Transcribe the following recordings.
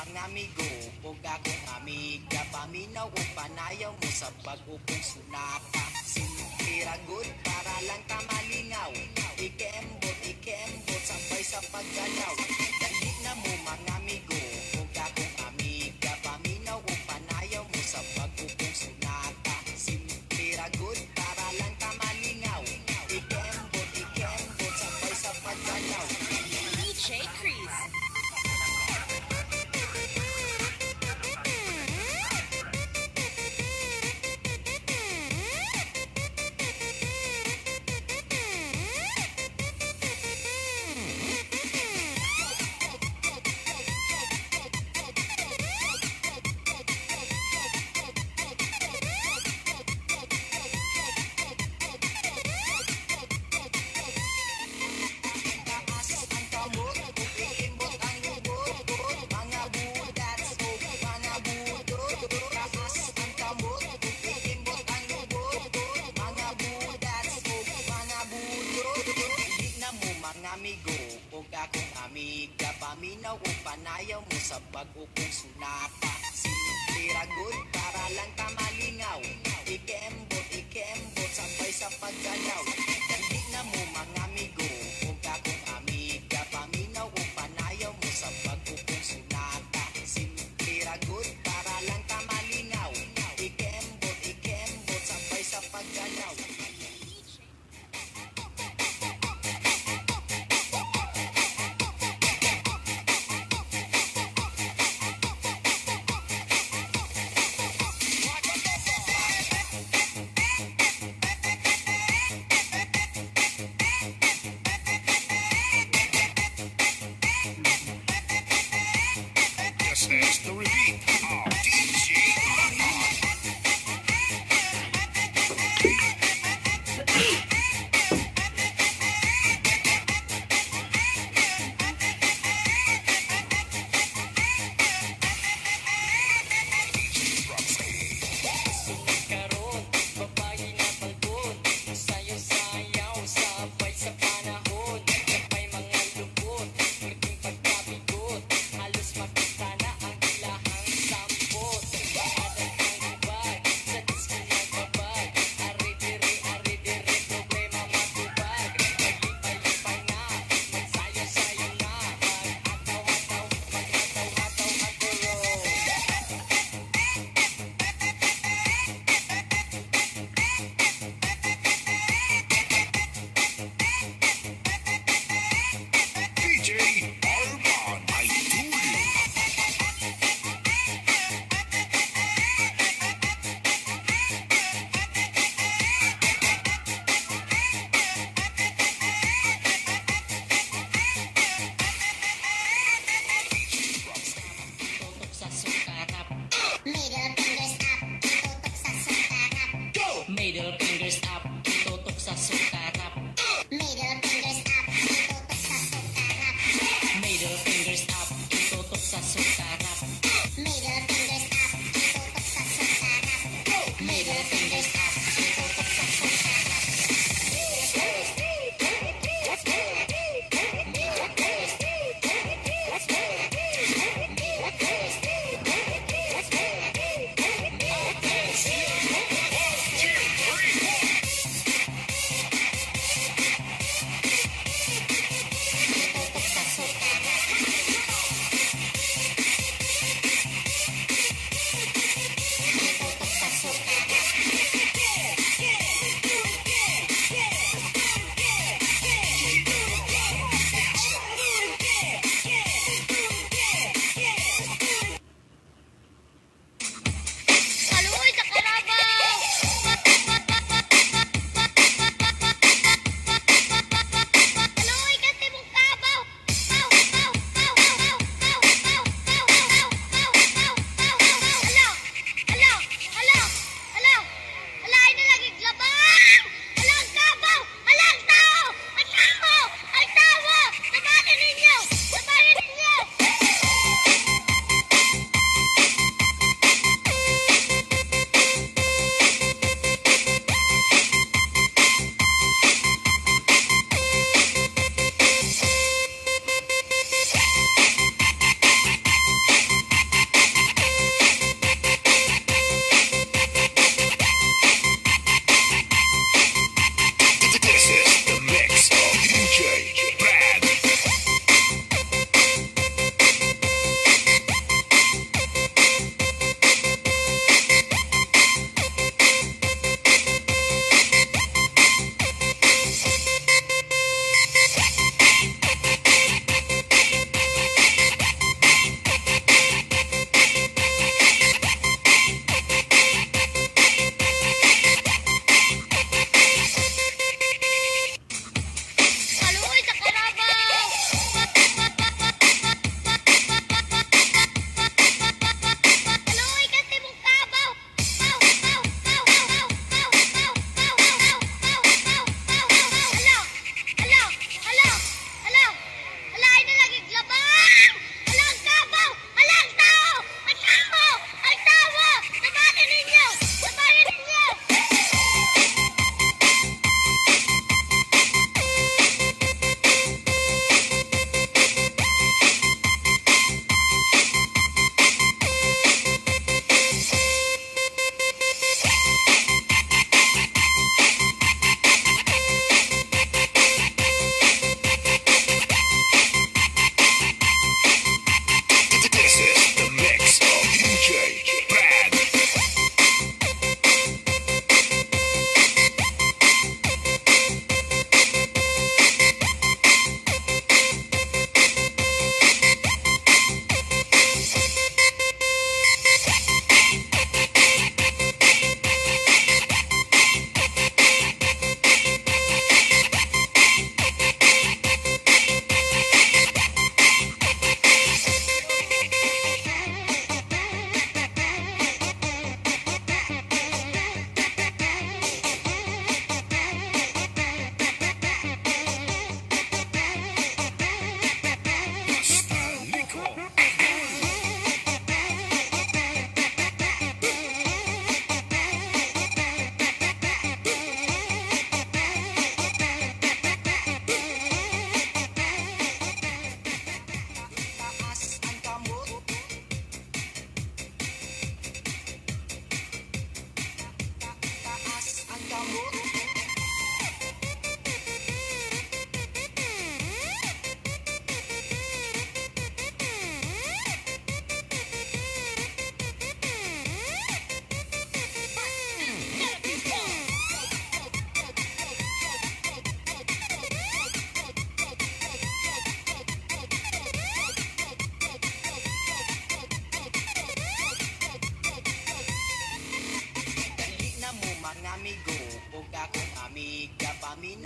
mga amigo ug akong amiga, paminaw ug panayaw mo sa pag-upong sunata. Simple ra good para lang ta malingaw, ikembot sabay sa paggalaw. Dali na mo mga amigo ug akong amiga, paminaw ug panayaw mo sa pag-upong sunata. Simple ra good para lang ta malingaw, ikembot sabay sa paggalaw. DJ Chris. Amigo ug akong amiga, paminaw ug panayaw mo sa pag-upong sunata. Simple ra good para lang ta malingaw, ikembot sabay sa paggalaw. Dali na mo mga amigo ug akong amiga, paminaw ug panayaw mo sa pag-upong sunata. Simple ra good para lang ta malingaw, ikembot sabay sa paggalaw.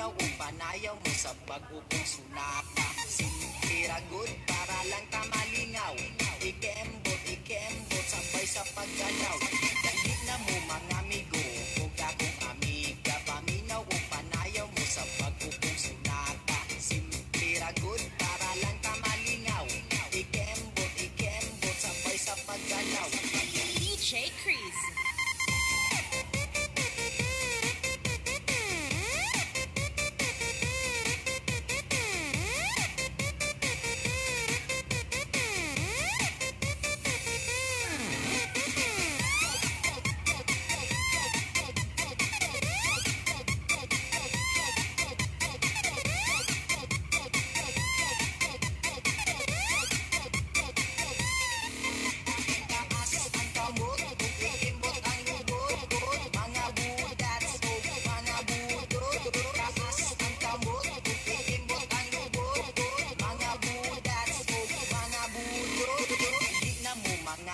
paminaw o panayaw mo sa pag-upong sunata. Simple ra good para lang tamalingaw. Ikembot, sabay sa paggalaw. Dali na mo mga amigo, o akong amiga. Paminaw o panayaw mo sa pag-upong sunata. Simple ra good para lang tamalingaw. Ikembot, sabay sa paggalaw. DJ Chris.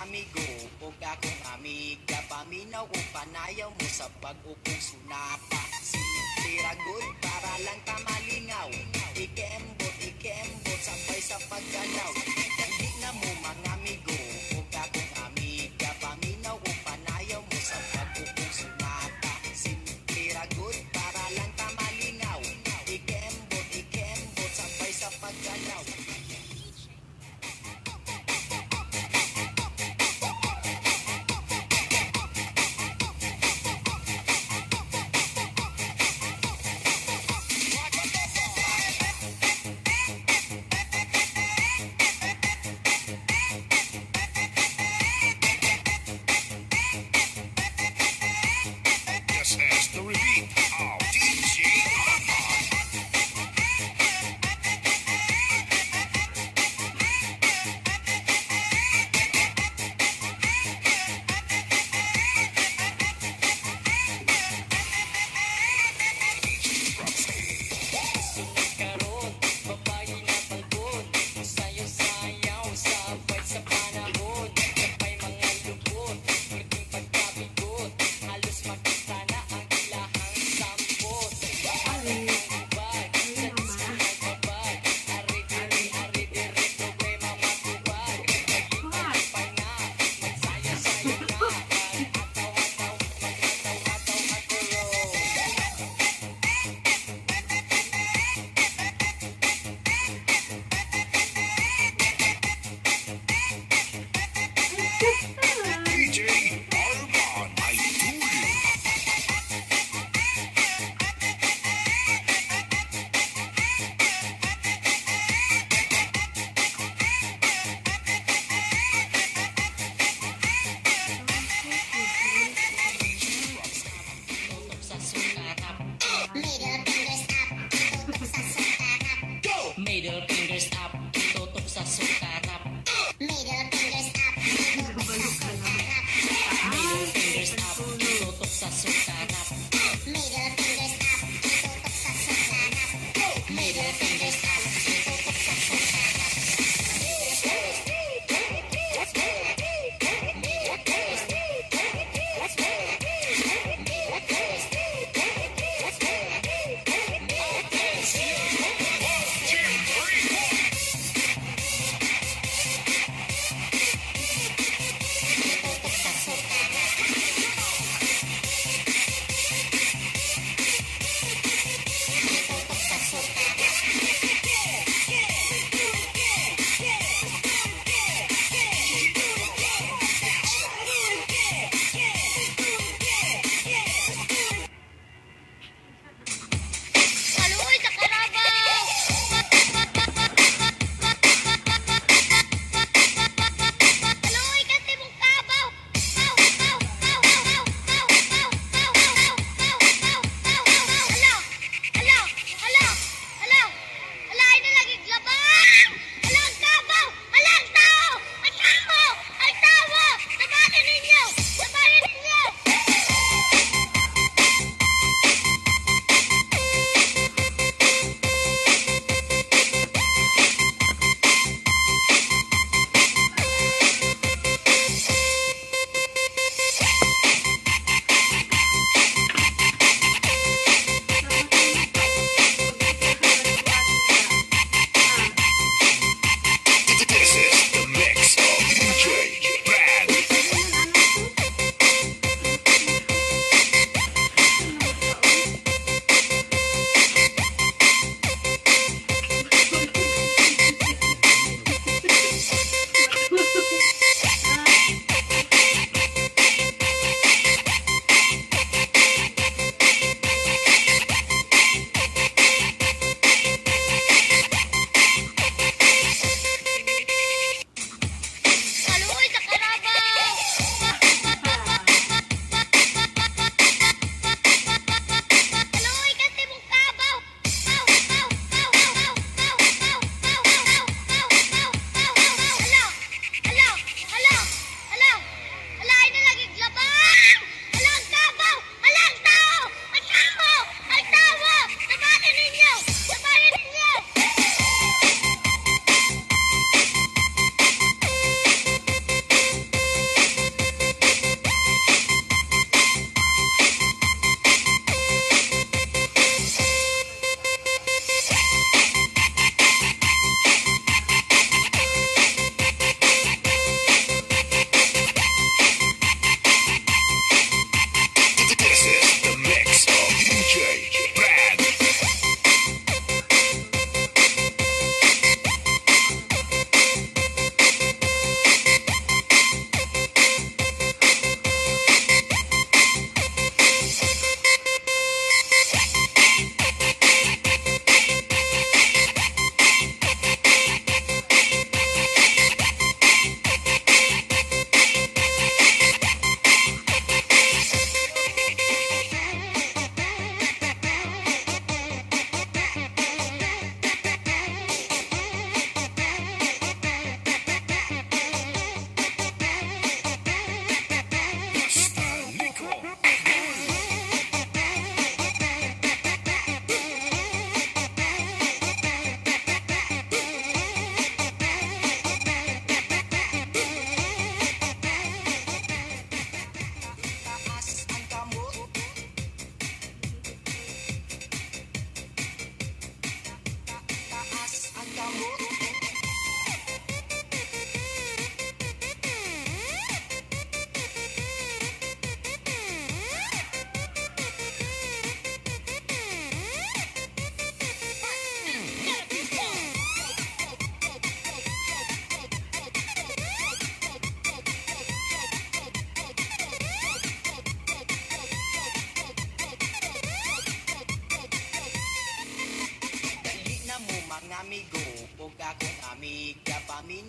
Amigo, o akong amiga. Paminaw o panayaw mo sa pag-upong sunata. Simple ra good para lang tamalingaw. Ikembot, sabay sa paggalaw. Dali na mo mga amigo, o akong amiga. Paminaw o panayaw mo sa pag-upong sunata. Simple ra good para lang tamalingaw. Ikembot, sabay sa paggalaw.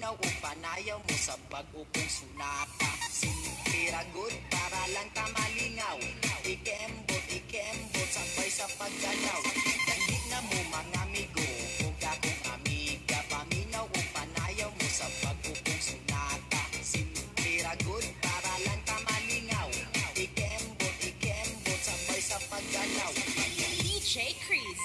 paminaw o panayaw mo sa bag-o kong sunata. Simple ra good para lang ta malingaw. Ikembot, sabay sa paggalaw. Dali na mo mga amigo, kung akong amiga. Paminaw o panayaw mo sa bag-o kong sunata. Simple ra good para lang ta malingaw. Ikembot, sabay sa paggalaw. DJ Chris.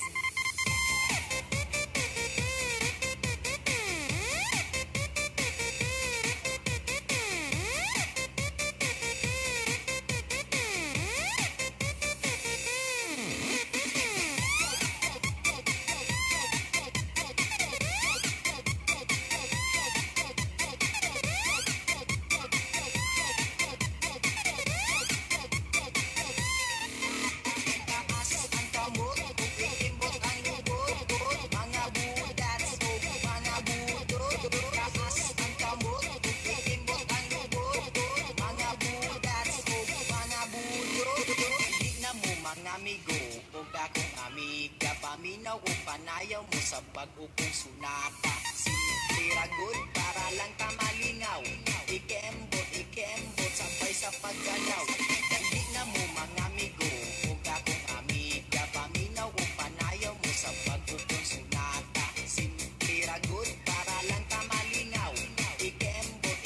Amigo, kung akong amiga. Paminaw o panayaw mo sa bag-o kong sunata. Simple ra good para lang ta malingaw. Ikembot, sabay sa paggalaw. Dali na mo mga amigo, kung akong amiga. Paminaw o panayaw mo sa bag-o kong sunata. Simple ra good para lang ta malingaw. Ikembot,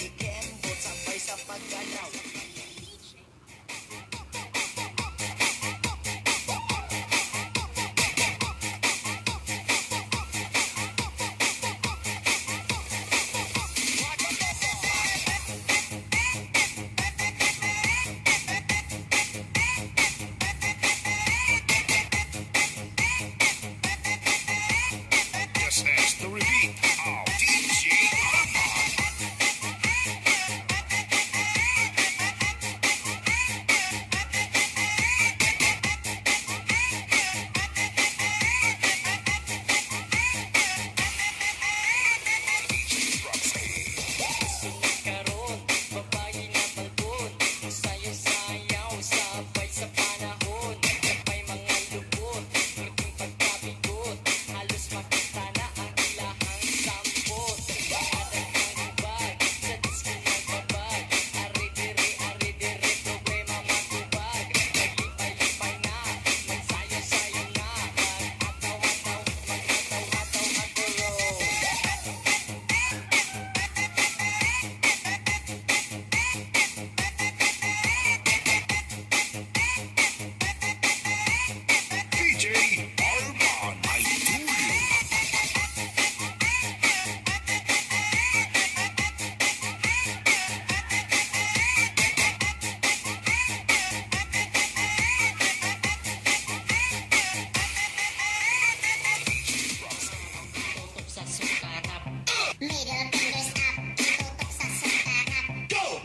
sabay sa paggalaw. This is the repeat of DJ Armand. Karon, babae na balbon. Sayaw-sayaw, sabay sa panahon. Sabay mga lubot, naging pagkabigot. Halos makita na ang ilahang sampot. Adag ng bag, sa disco nagbabag. Ari-diri, problema matubag. Maglipay-lipay na, magsayaw-sayaw na. Mag-ataw-ataw, aguro. DJ Armand, I do you. Tutok sa sukarap. Middle fingers up, tutok sa sukarap.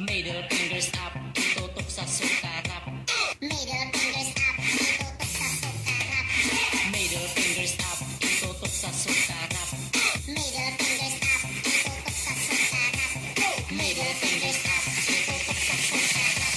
Middle fingers up, tutok sa sukarap. Middle fingers up, tutok sa sukarap. Middle fingers up, tutok sa sukarap. Middle fingers up, tutok sa sukarap. Middle fingers up, tutok sa sukarap.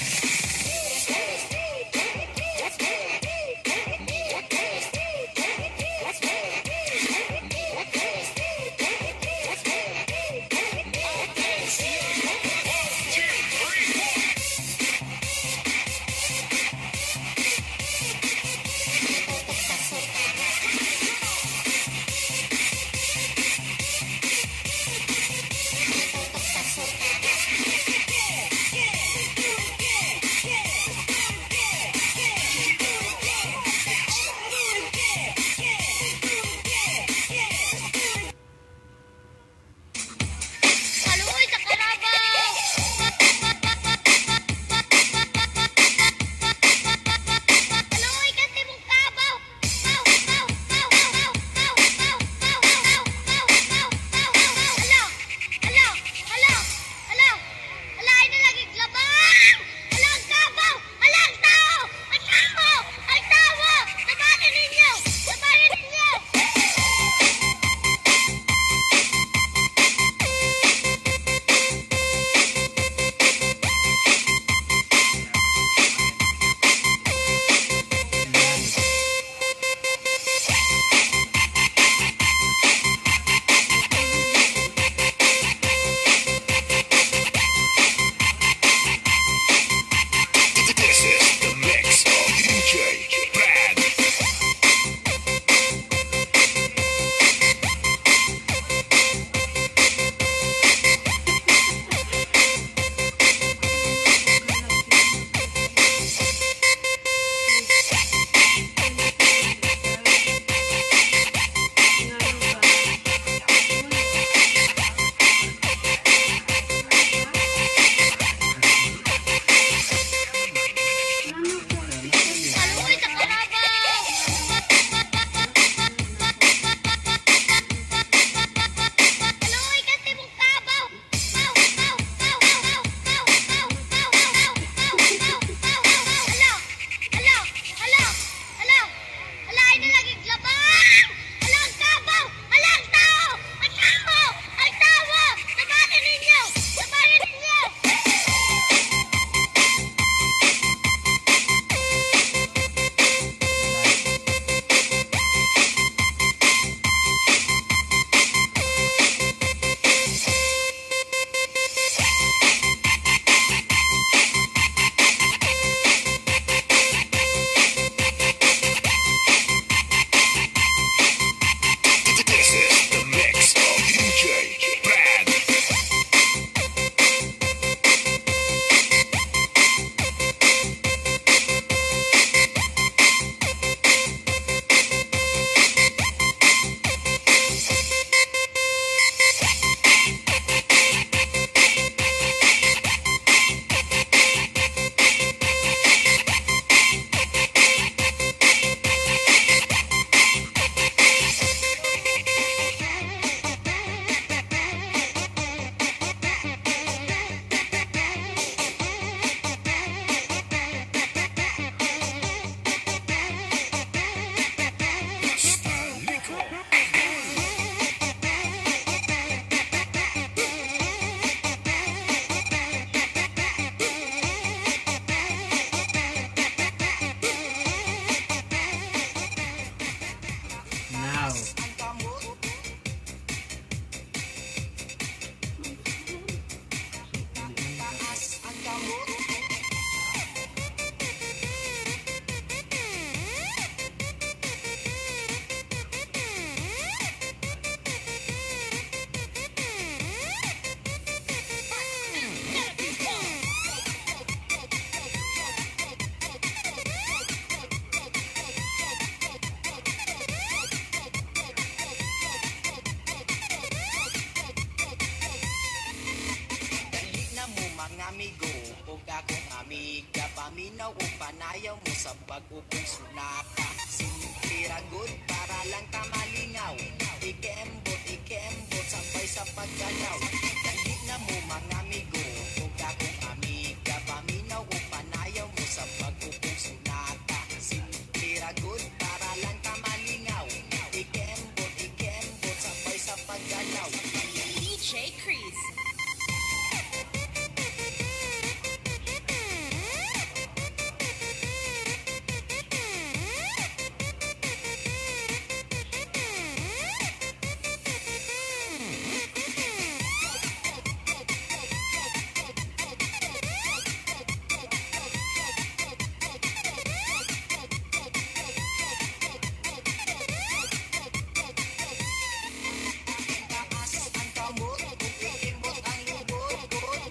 mga amigo ug akong amiga paminaw ug panayaw mo sa pag-upong sunata simple ra good para lang ta malingaw ikembot sabay sa paggalaw dali na mo mga amigo ug akong amiga paminaw ug panayaw mo sa pag-upong sunata simple ra good para lang ta malingaw ikembot sabay sa paggalaw DJ Chris. taas ang kamot ug ikembot ang lubot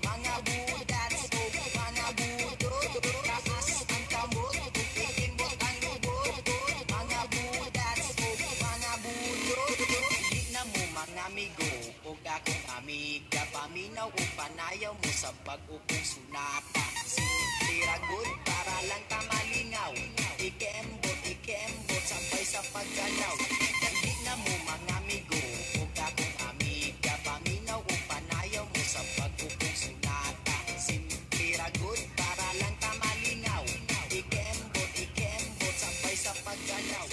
mga budats ug mga budot taas ang kamot ug ikembot ang lubot mga budats ug mga budot di na mo mga amigo ug akong amiga paminaw ug panayaw mo sa pag-upong sunata simple ra good para lang ta malingaw ikembot sabay sa paggalaw dali na mo mga amigo ug akong amiga paminaw ug panayaw mo sa pag-upong sunata simple ra good para lang ta malingaw ikembot sabay sa paggalaw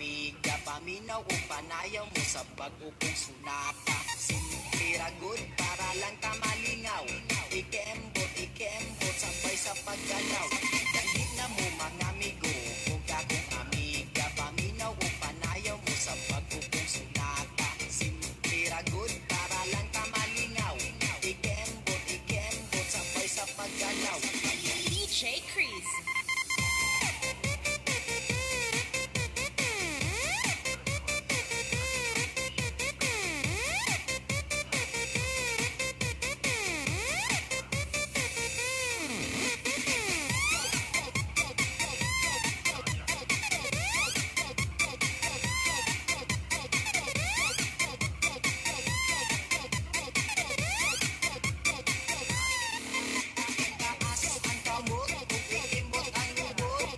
amiga, paminaw o panayaw mo sa bago kong sunata. Simple ra good para lang ta malingaw. Ikembot, sabay sa paggalaw. Dali na mo mga amigo, huwag akong amiga, paminaw o panayaw mo sa bago kong sunata. Simple ra good para lang ta malingaw. Ikembot, sabay sa paggalaw. DJ Chris. Taas ang kamot, ikimbot ang lubot,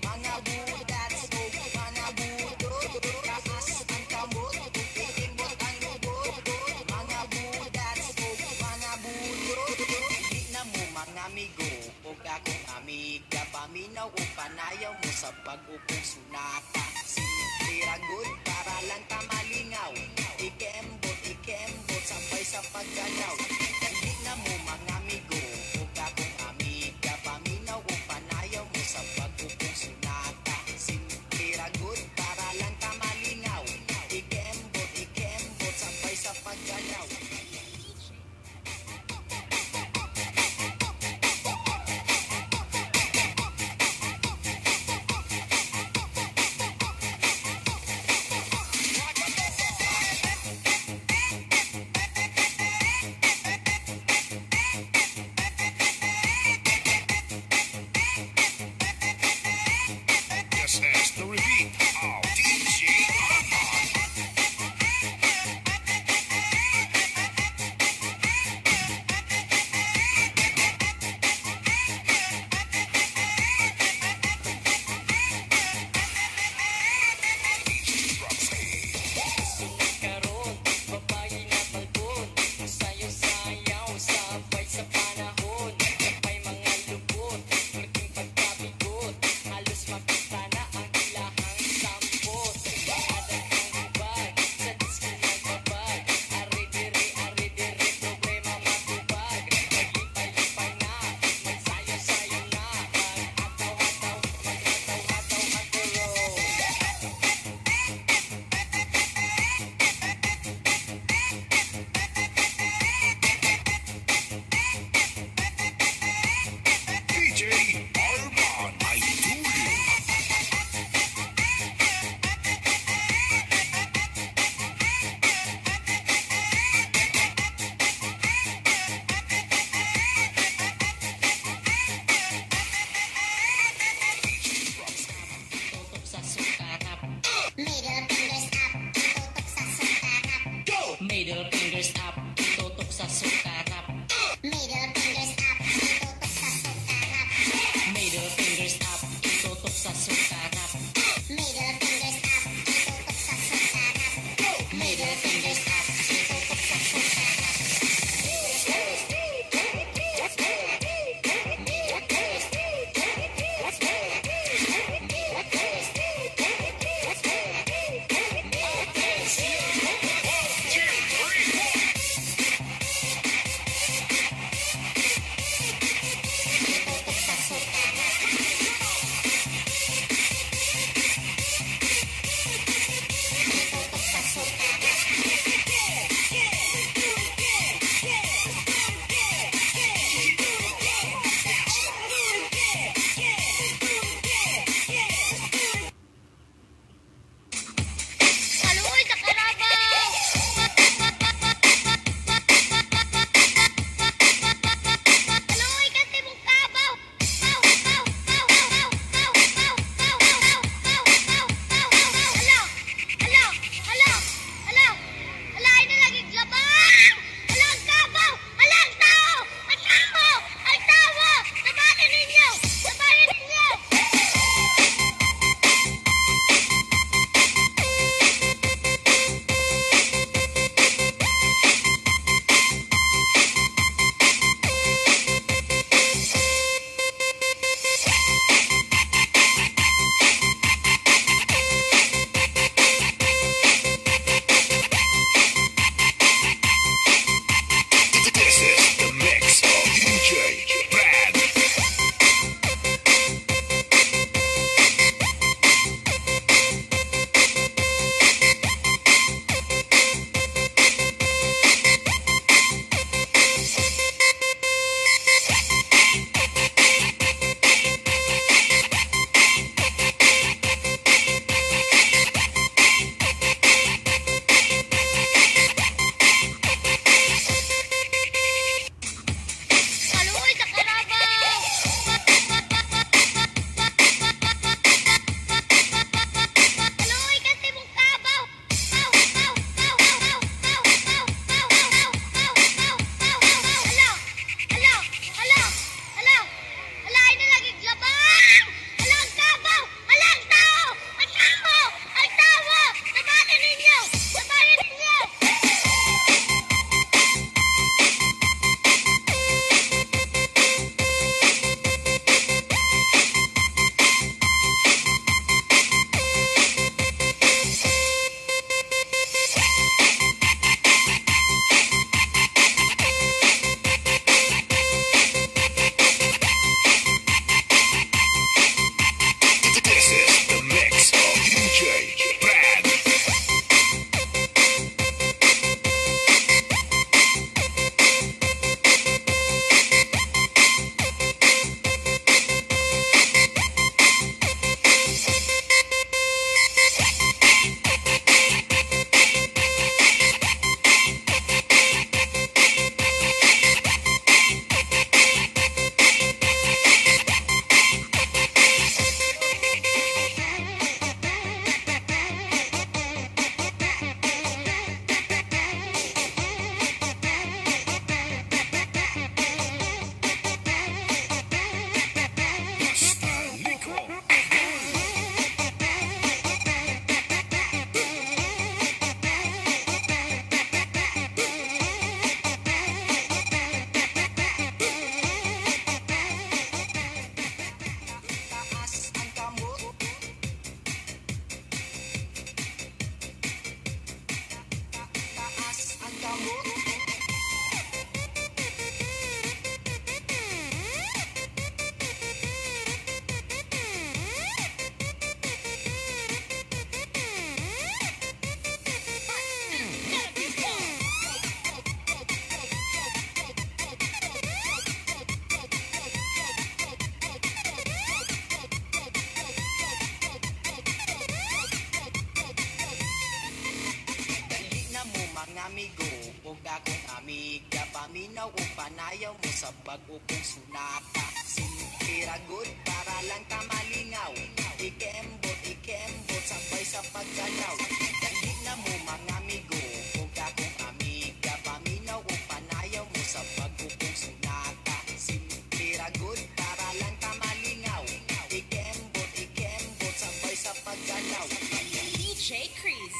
mga budas o mga budot. Taas ang kamot, ikimbot ang lubot, mga budas o mga budot. Di na mo mga amigo, huwag akong amiga, paminaw o panayaw mo sa bago kong sunata. Simple ra good para lang ta malingaw. Ikembot, sabay sa paggalaw. Dali na mo mga amigo, huwag akong amiga, paminaw o panayaw mo sa bago kong sunata. Simple ra good para lang ta malingaw. Ikembot, sabay sa paggalaw. amigo ug akong amiga, paminaw ug panayaw mo sa bag-o kong sunata. Simple ra good para lang ta malingaw, ikembot sabay sa paggalaw. Dali na mo mga amigo ug akong amiga, paminaw ug panayaw mo sa bag-o kong sunata. Simple ra good para lang ta malingaw, ikembot sabay sa paggalaw. DJ Chris.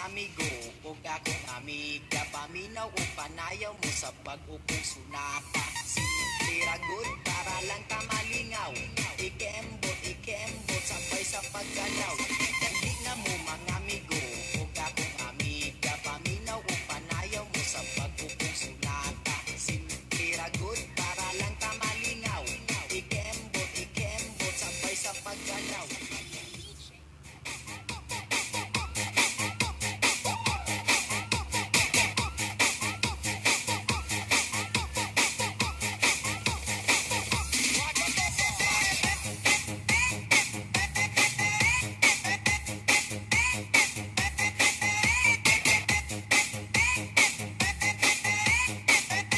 Amigo ug akong amiga, paminaw ug panayaw mo sa bag-o kong sunata. Simple ra good para lang ta malingaw, ikembot sabay sa paggalaw. Dali na mo mga amigo ug akong amiga, paminaw ug panayaw mo sa bag-o kong sunata. Simple ra good para lang ta malingaw, ikembot sabay sa paggalaw.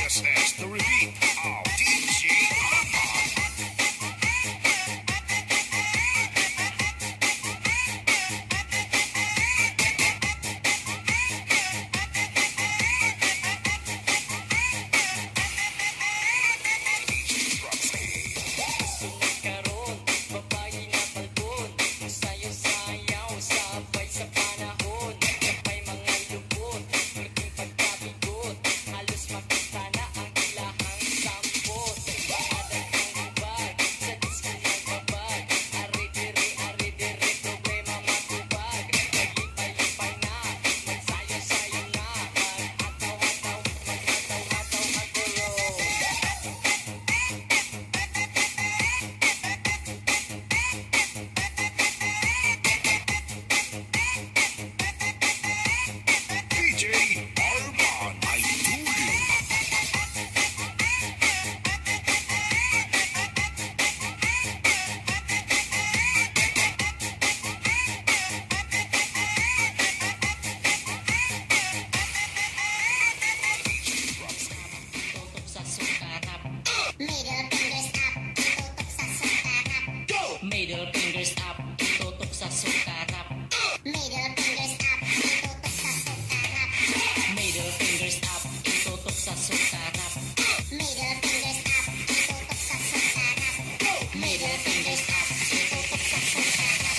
Just ask the repeat of DJ Arman. Karon, babae na palbon, sayo-sayaw, sabay sa panahon, sabay mga lubot, muling pagkabigot, halos makita na ang ilahang sampot. Paadag ang hubag, sa disco nagbabag, ari-diri, problema matubag, maglipay-lipay na, magsayo-sayo na, maghataw-hataw ang gulo. DJ Arman, I do you. Tutok sa sukarap, Middle fingers up, tutok sa sukarap. middle fingers up, tutok sa sukarap, Middle fingers up, tutok sa sukarap. middle fingers up, tutok sa sukarap, Middle fingers up, tutok sa sukarap.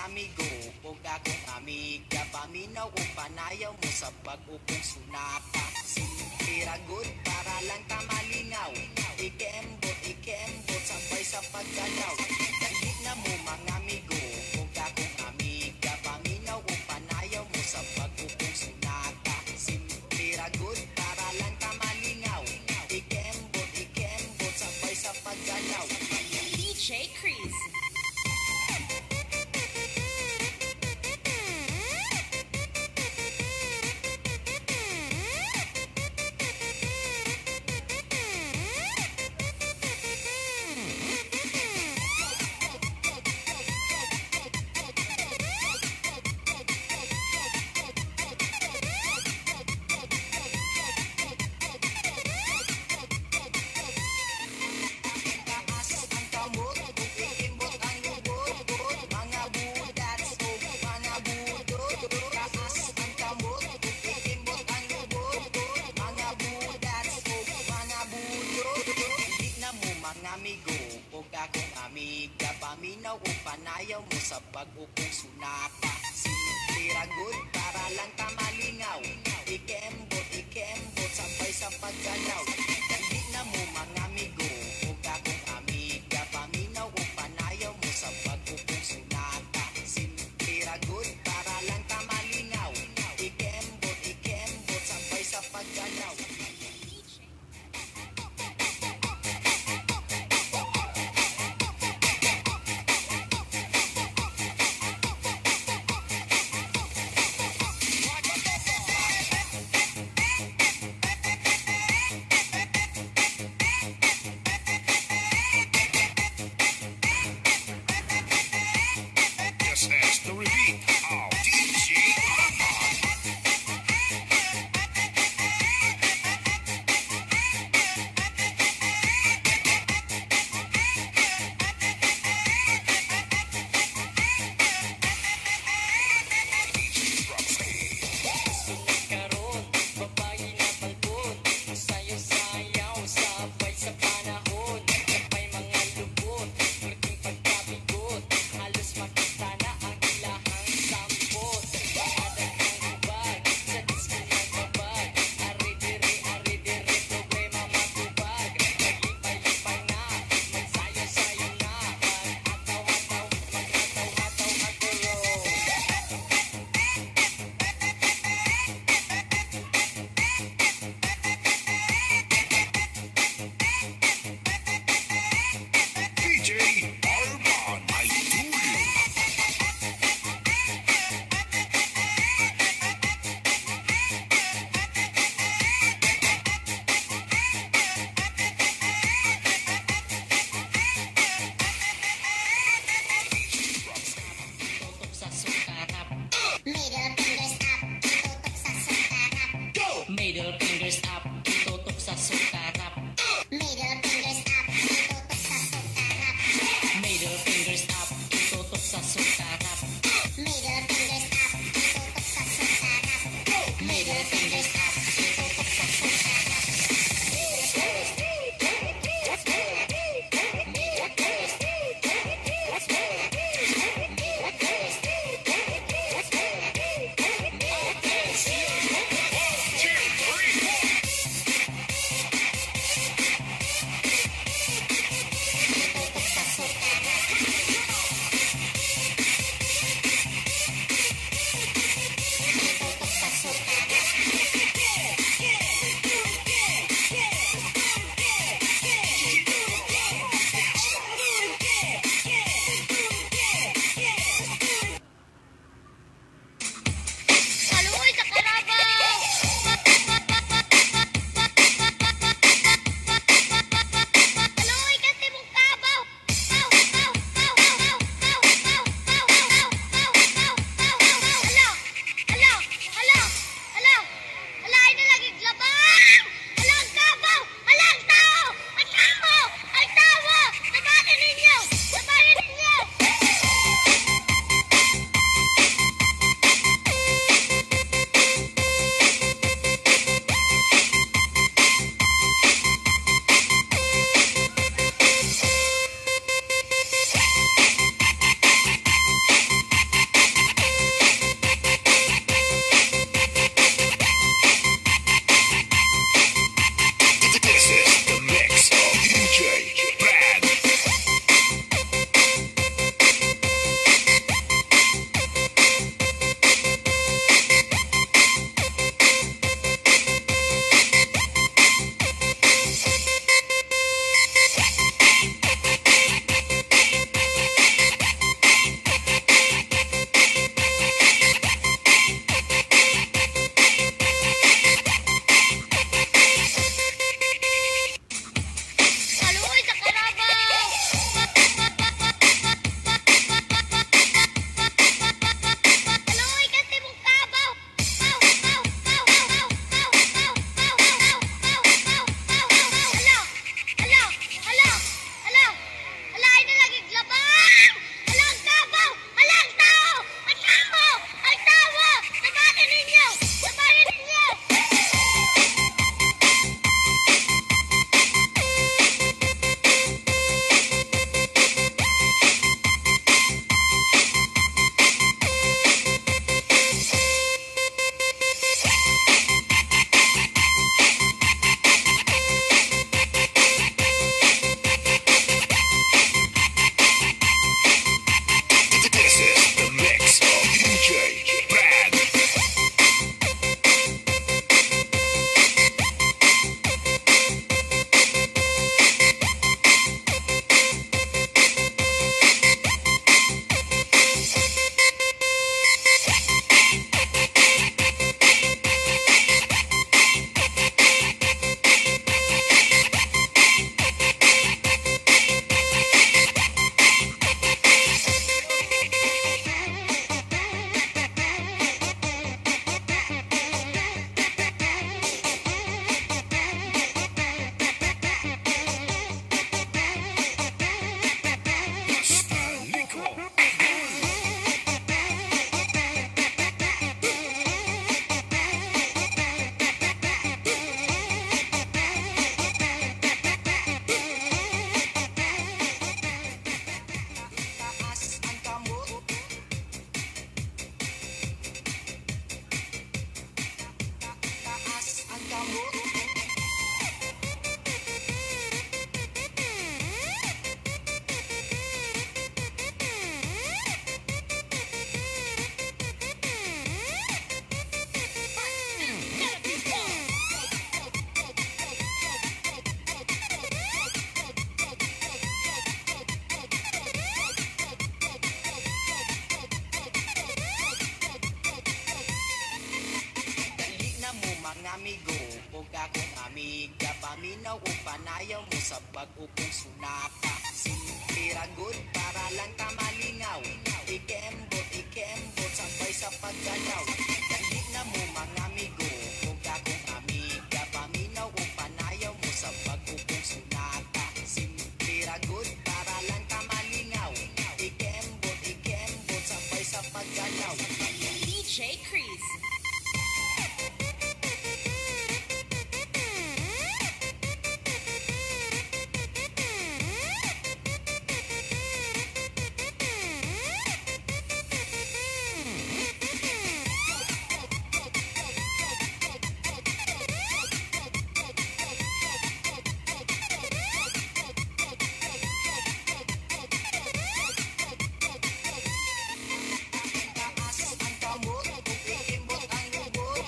amigo ug akong amiga paminaw ug panayaw mo sa pag-ukong sunata. Simple ra good para lang ta malingaw. Ikembot sabay sa paggalaw. Dali na mo mga amigo ug akong amiga paminaw ug panayaw mo sa pag-ukong sunata. Simple ra good para lang ta malingaw. Ikembot sabay sa paggalaw. DJ Chris. Taas ang kamot ug ikimbot ang lubot. Mga budas ug mga budot. Taas ang kamot ug ikimbot ang lubot. Mga budas ug mga budot. Di na mo mga amigo ug akong amiga paminaw ug panayaw mo sa pag-ukong sunata. Simple ra good para lang ta malingaw. Ikembot sabay sa paggalaw. Dali na mo mga amigo ug akong amiga paminaw ug panayaw mo sa pag-ukong sunata. Simple ra good para lang ta malingaw. Ikembot sabay sa paggalaw. amiga, paminaw o panayaw mo sa pag-upong sunata. Simple ra good para lang ka malingaw. Ikembot, sabay sa paggalaw. Dali na mo mga amigo, kung kakong amiga, paminaw o panayaw mo sa pag-upong sunata. Simple ra good para lang ka malingaw. Ikembot, sabay sa paggalaw. DJ Chris. Taas ang kamot, ikimbot ang lubot,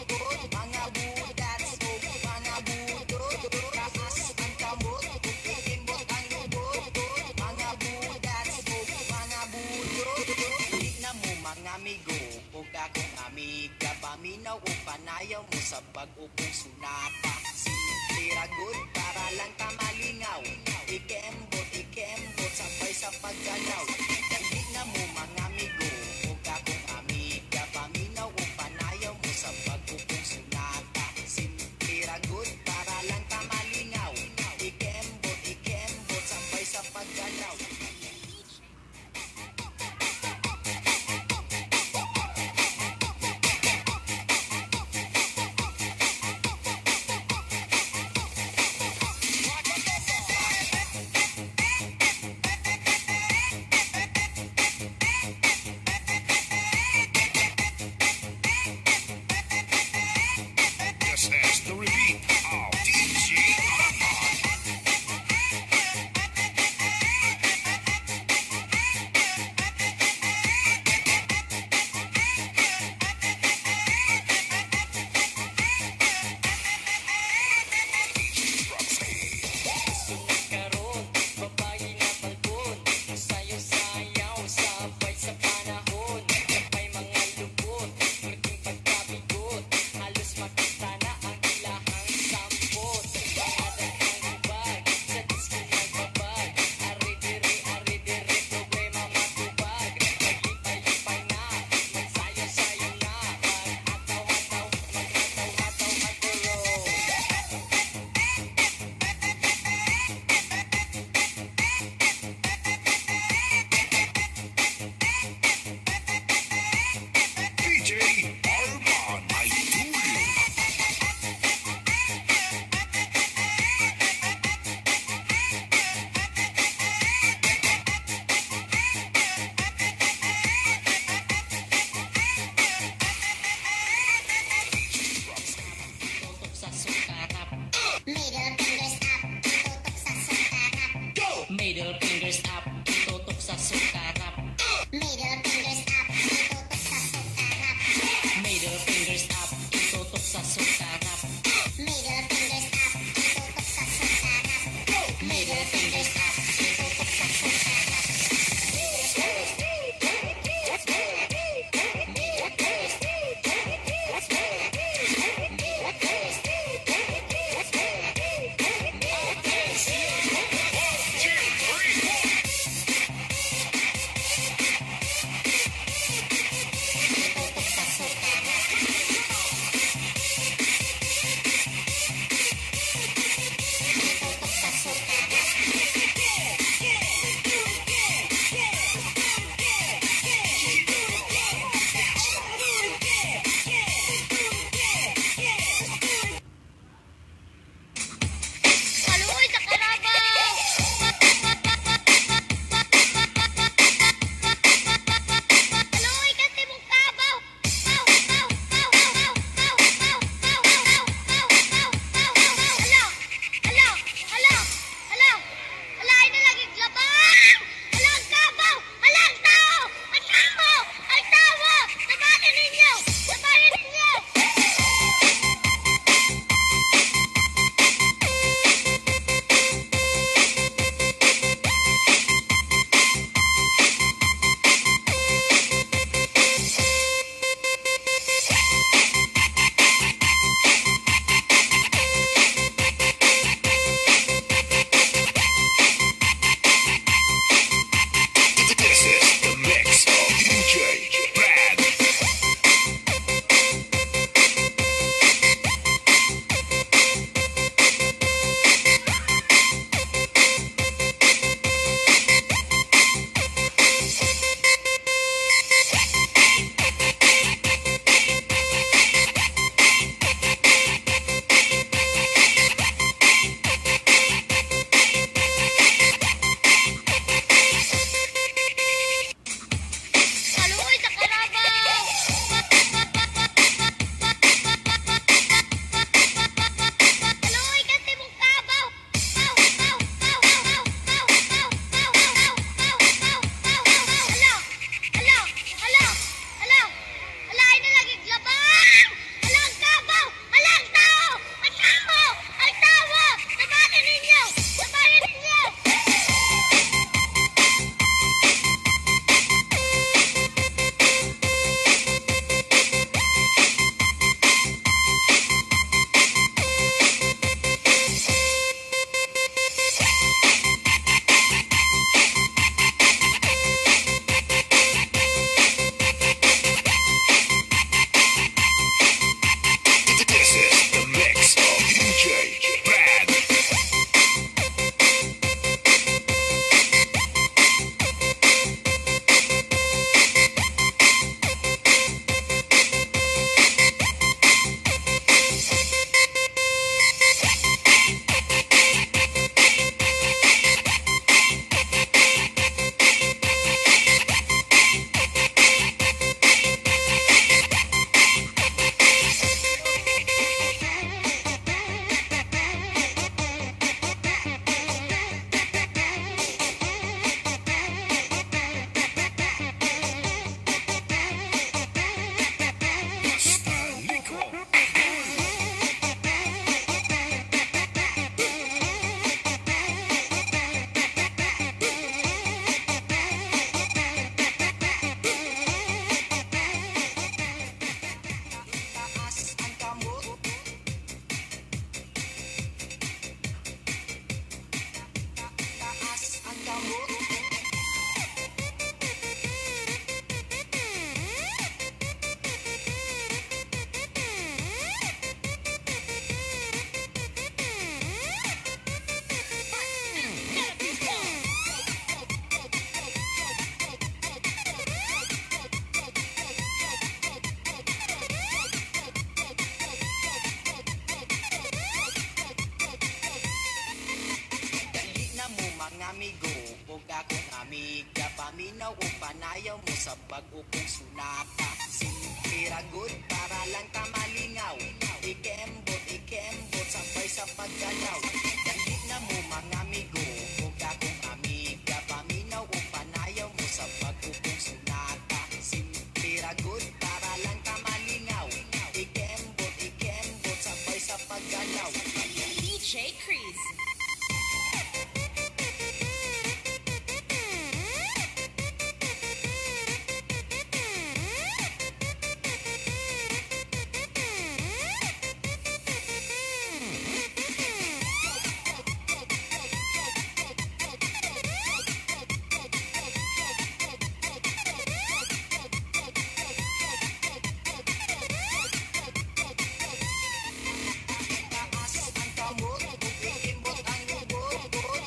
mga budats o mga budot. Taas ang kamot, ikimbot ang lubot, mga budats o mga budot. Di na mo mga amigo, o kakong amiga, paminaw o panayaw mo sa pag-upong sunata. Simple ra good para lang ka malingaw. Ikembot, sabay sa paggalaw. Dali na mo mga amigo, o kakong amiga, paminaw o panayaw mo sa pag-upong sunata. Simple ra good para lang ka malingaw. Ikembot, sabay sa paggalaw. sa bag-o kong sunata. Simple ra good para lang ta malingaw. Ikembot, sabay sa paggalaw. Dali na mo mga amigo, kung akong amiga. Paminaw o panayaw mo sa bag-o kong sunata. Simple ra good para lang ta malingaw. Ikembot, sabay sa paggalaw. DJ Chris. Taas ang kamot, ikimbot ang lubot,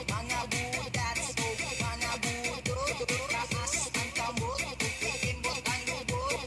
mga budas o mga budot. Taas ang kamot, ikimbot ang lubot,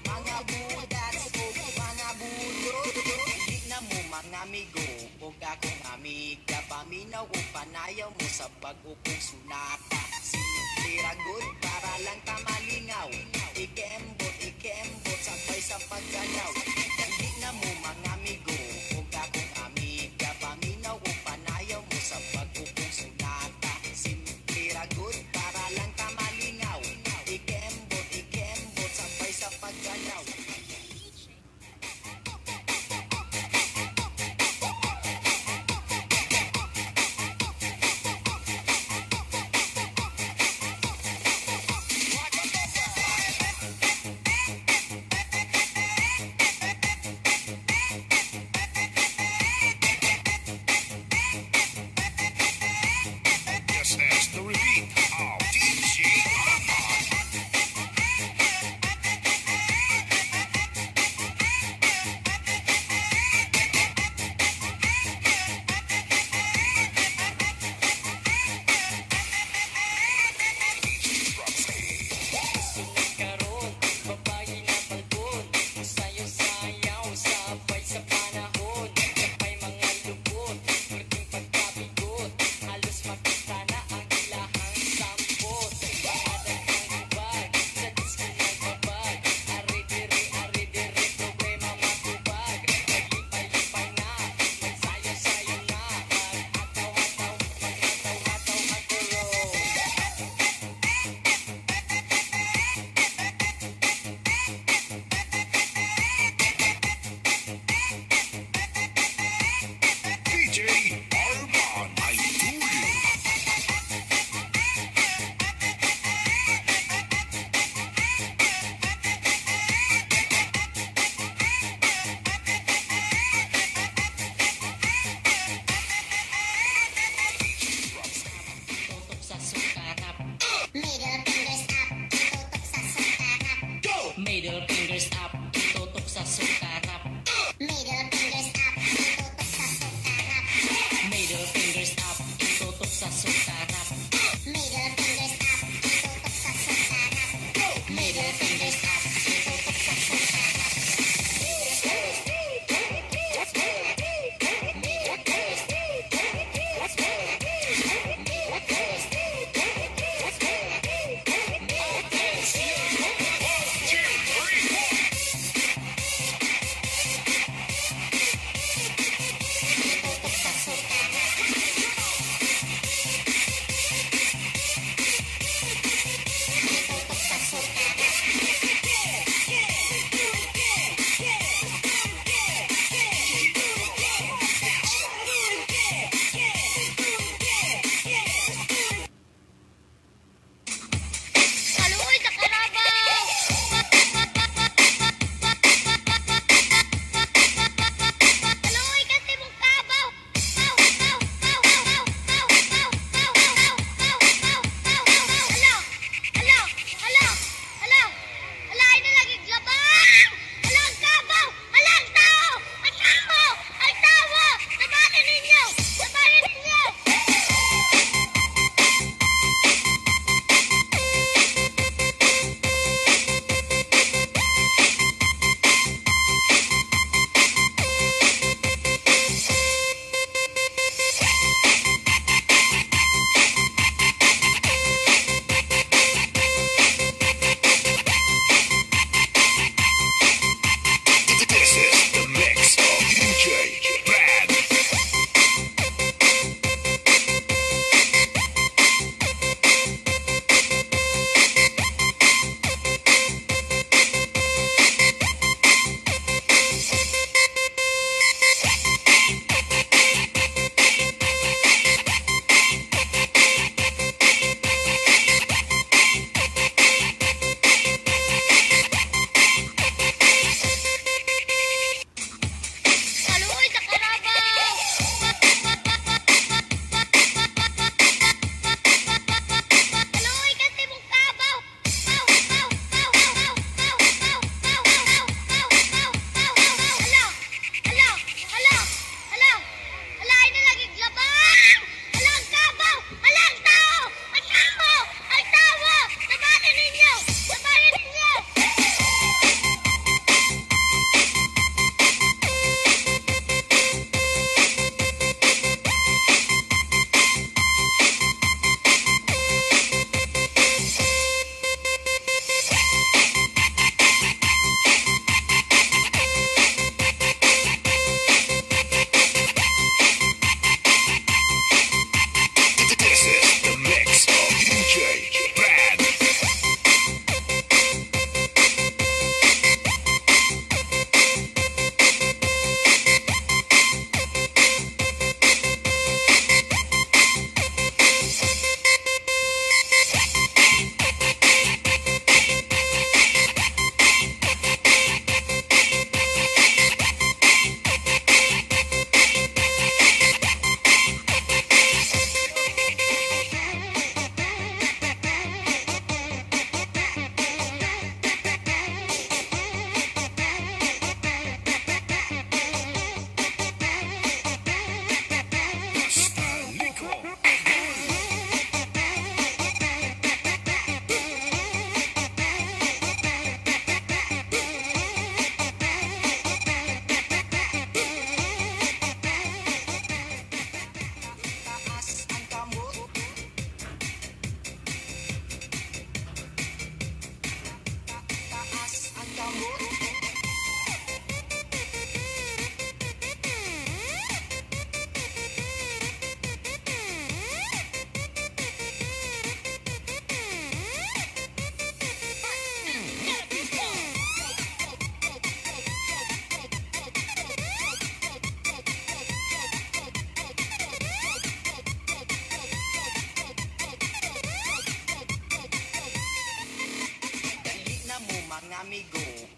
mga budas o mga budot. Hindi na mo mga amigo, kung akong amiga. Paminaw o panayaw mo sa bag-o kong sunata. Simple ra good para lang ta malingaw. Ikembot, sabay sa paggalaw. Dali na mo mga amigo, kung akong amiga. Paminaw o panayaw mo sa bag-o kong sunata. Simple ra good para lang ta malingaw. Ikembot, sabay sa paggalaw. This is the repeat of DJ Arman. Karon, babae na palbon, sayo-sayaw, sabay sa panahon. Sabay mga lubot, pwedeng pagkabigot, halos makita na ang ilahang sampot. Bahadag ng hubag, sa disco nagbabag, ari-diri, problema matubag. Maglipay-lipay na, magsayo-sayo na, mag-ataw-ataw ang kulong. DJ Arman, I do you. Tutok sa sukarap, Middle fingers up, tutok sa sukarap. middle fingers up, tutok sa sukarap, Middle fingers up, tutok sa sukarap. middle fingers up, tutok sa sukarap, Middle fingers up, tutok sa sukarap. middle fingers up, tutok sa sukarap.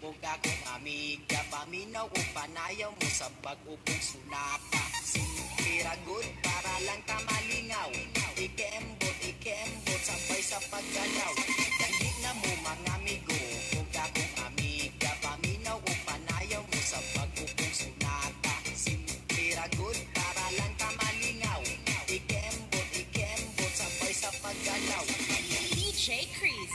ug akong amiga paminaw ug panayaw mo sa pag-upong sunata. Simple ra good para lang ta malingaw. Ikembot sabay sa paggalaw. Dali na mo mga amigo ug akong amiga paminaw ug panayaw mo sa pag-upong sunata. Simple ra good para lang ta malingaw. Ikembot sabay sa paggalaw. DJ Chris.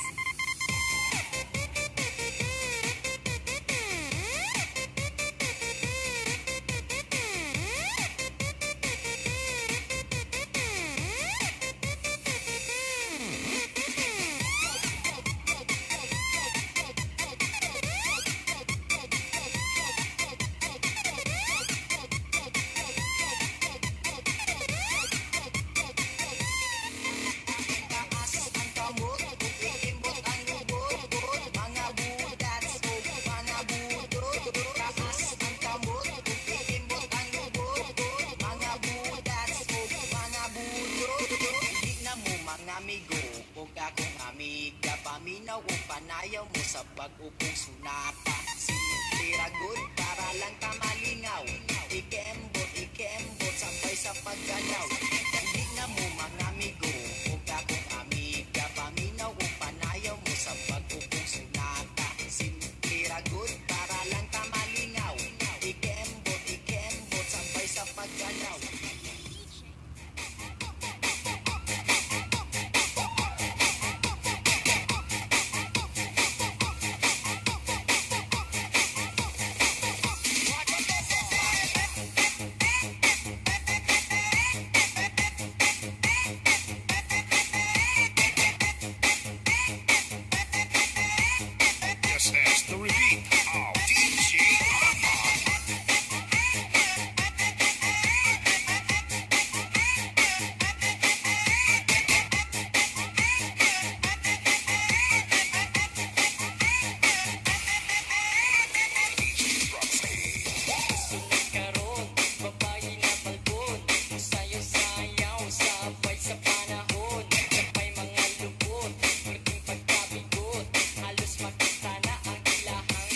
Taas ang kamot ug ikimbot ang lubot. Mga budas ug mga budot. Taas ang kamot ug ikimbot ang lubot. Mga budas ug mga budot. Di na mo mga amigo ug akong amiga paminaw ug panayaw mo sa pag-upong sunata. Simple ra good para lang ta malingaw. Ikembot sabay sa paggalaw. Dali na mo mga amigo ug akong amiga paminaw ug panayaw mo sa pag-upong sunata. Simple ra good para lang ta malingaw. Ikembot sabay sa paggalaw. This is the repeat of DJ Armand. Karon, babae na balbon. Sayo-sayaw, sabay sa panahon. Sabay mga lubot, pwedeng pagkabigot. Halos makita na ang ilahang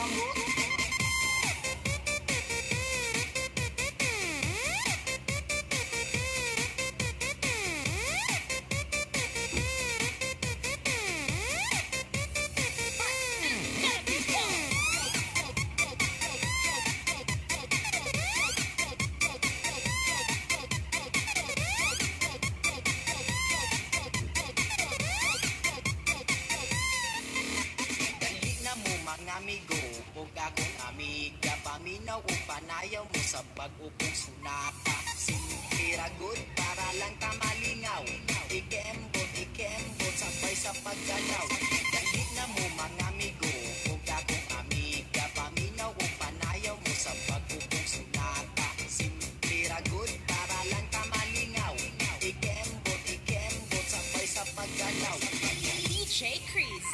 kamot. Dali na mo mga amigo, ug akong amiga, paminaw o panayaw mo sa bag-o kong sunata. Simple ra good para lang ka malingaw, ikembot sabay sa paggalaw. Dali na mo mga amigo, ug akong amiga, paminaw o panayaw mo sa bag-o kong sunata. Simple ra good para lang ka malingaw, ikembot sabay sa paggalaw. DJ Chris.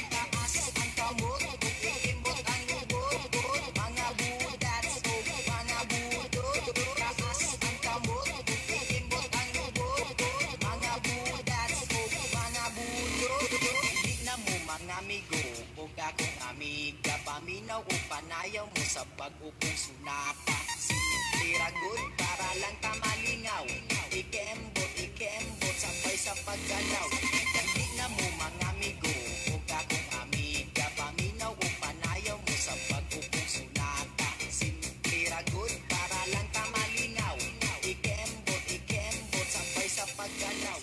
Taas ang kamot, ikimbot ang lubot, mga budas o mga budot. Taas ang kamot, ikimbot ang lubot, mga budas o mga budot. Di na mo mga amigo, ug akong amiga, paminaw o panayaw mo sa bag-o kong sunata. Simple ra good para lang ka malingaw, ikembot sabay sa paggalaw. Dali na mo mga amigo, ug akong amiga, paminaw o panayaw mo sa bag-o kong sunata. Simple ra good para lang ka malingaw, ikembot sabay sa paggalaw.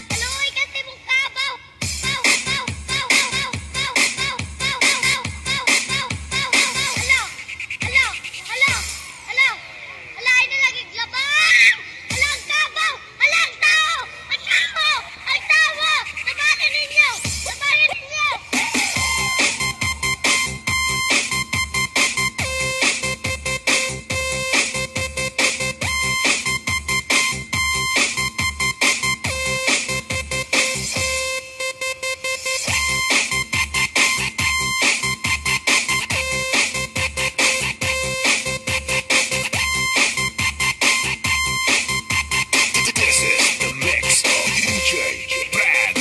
Aluy kasi mong kabaw. Kaw, kaw, kaw, kaw, kaw, kaw, kaw, kaw, kaw, kaw, kaw, kaw. Alo, alo, alo, alo. Ala, ay nalagig labang. Ala, ang kabaw. Ala, ang tao. Ang tao. Ang tao. Tabahin ninyo. Tabahin ninyo. This is the mix of DJ Brad.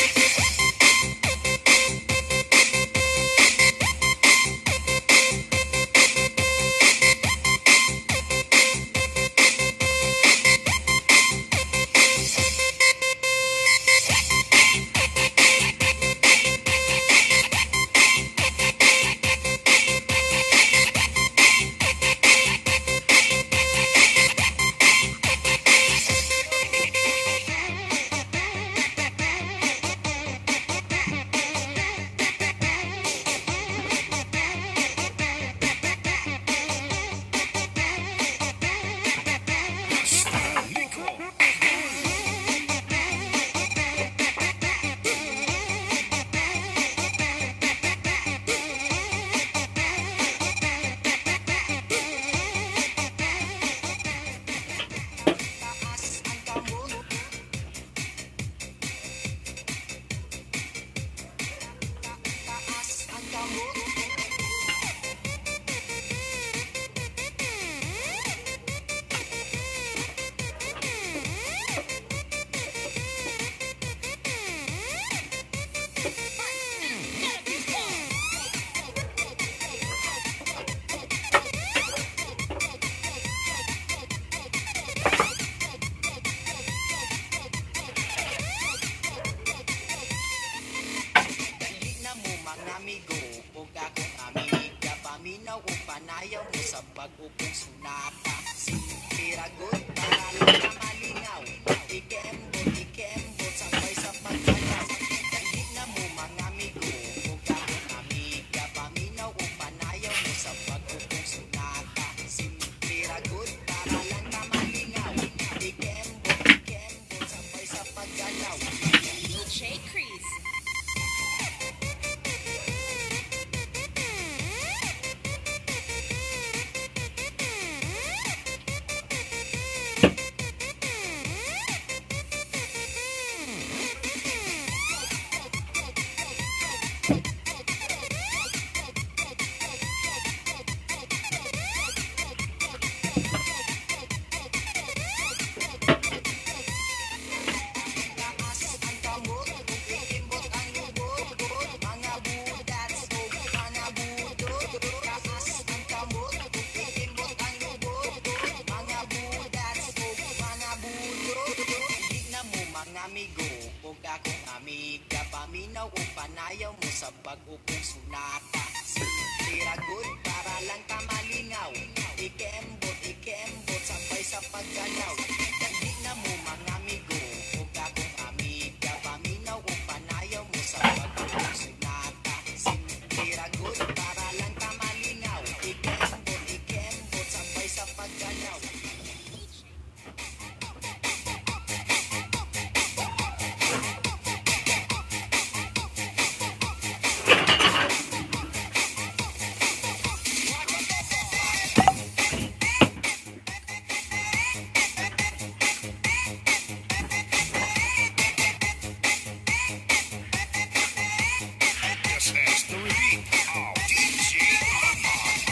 Taas ang kamot. Taas ang kamot. Dali na mo mga amigo, ug akong amiga, paminaw o panayaw mo sa pag-upong sunata. Siniragot para lang na malingaw, ikembot, sabay sa pagkalaw. Dali na mo mga amigo, ug akong amiga, paminaw o panayaw mo sa pag-upong sunata. Siniragot para lang na malingaw, ikembot, sabay sa pagkalaw. DJ Chris. Taas ang kamot, ikimbot ang lubot, mga budats o mga budot. Taas ang kamot, ikimbot ang lubot, mga budats o mga budot. Dili na mo mga amigo, ug akong amiga, paminaw o panayaw mo sa pag-upong sunata. Siniragot para lang ka malingaw, ikembot, sabay sa pagkalaw. Dali na mo mga amigo, ug akong amiga, paminaw o panayaw mo sa pag-upong sunata. Siniragot para lang ka malingaw, ikembot, sabay sa pagkalaw. This is the repeat of DJ Armand.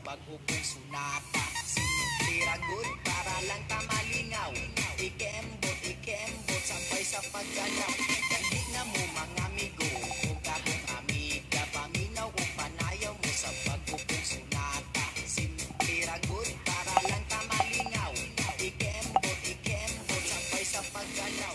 bago kong sunata. Simple ra good para lang tamalingaw. Ikembot, sabay sa paggalaw. Dali na mo mga amigo, o kakong amiga. Paminaw o panayaw mo sa bago kong sunata. Simple ra good para lang tamalingaw. Ikembot, sabay sa paggalaw.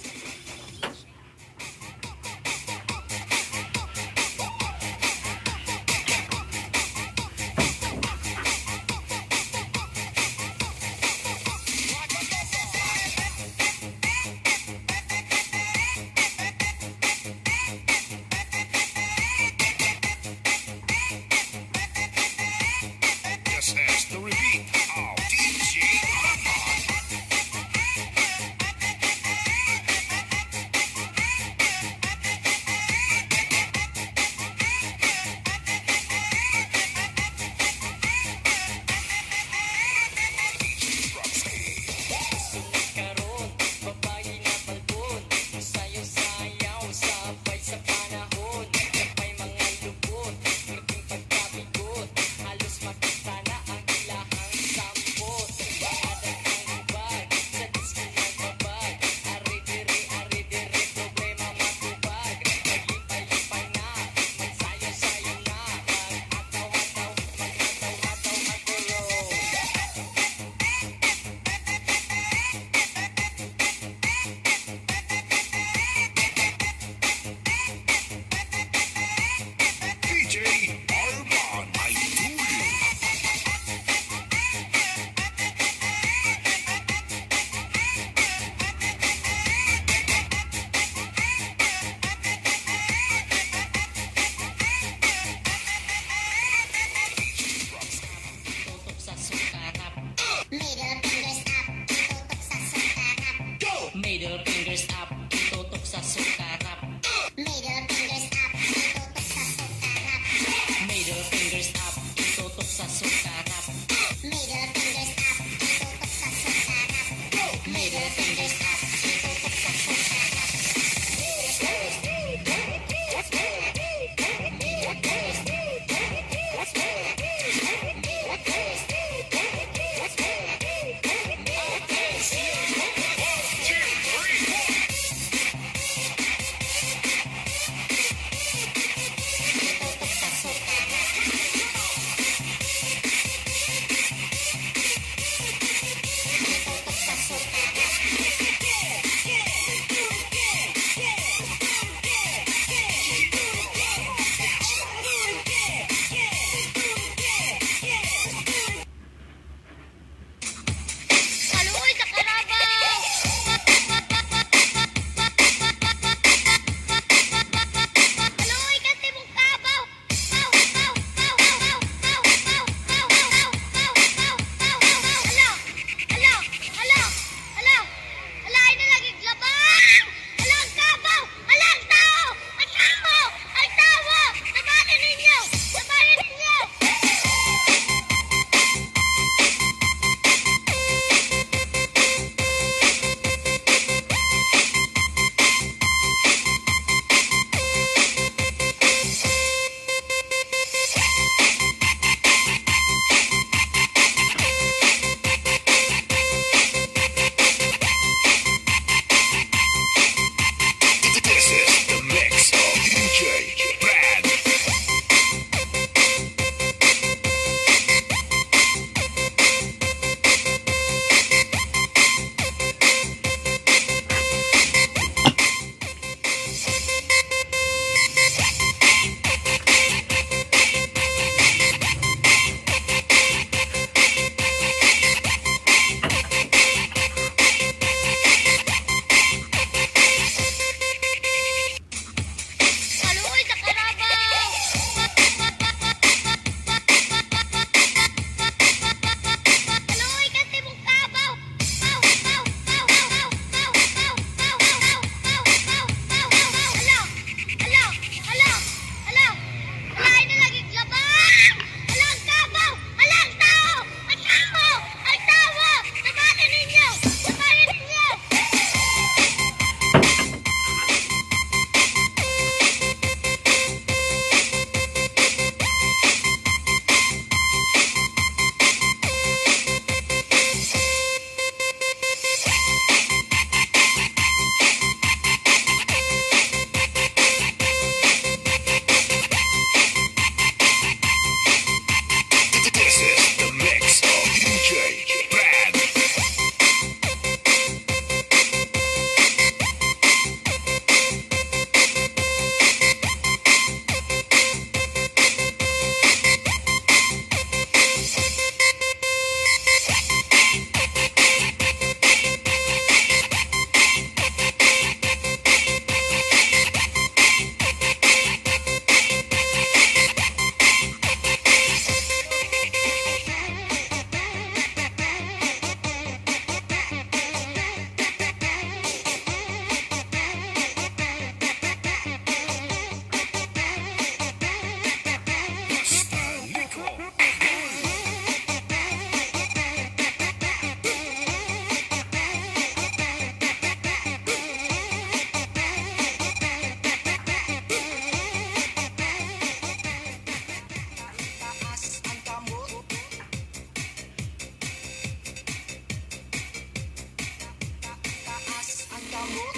kamot.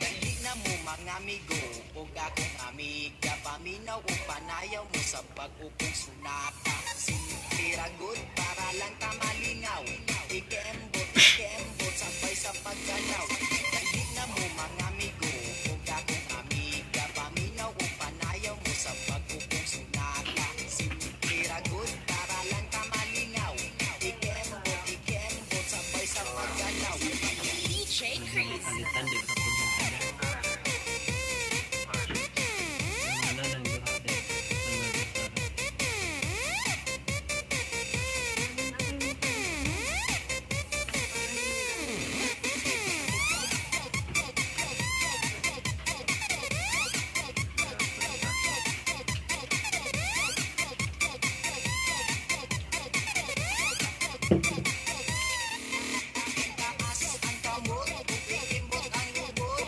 Dali na mo mga amigo, ug akong amiga, paminaw o panayaw mo sa pag-upong sunata. Simple ra good para lang ta malingaw, ikembot sabay sa pagganaw. Dali na mo mga amigo, ug akong amiga, paminaw o panayaw mo sa pag-upong sunata. Simple ra good para lang ta malingaw, ikembot sabay sa pagganaw. DJ Chris. Palitan di ka po ng taga. Ang ng duhate. Taas ang kamot, ikimbot ang lubot,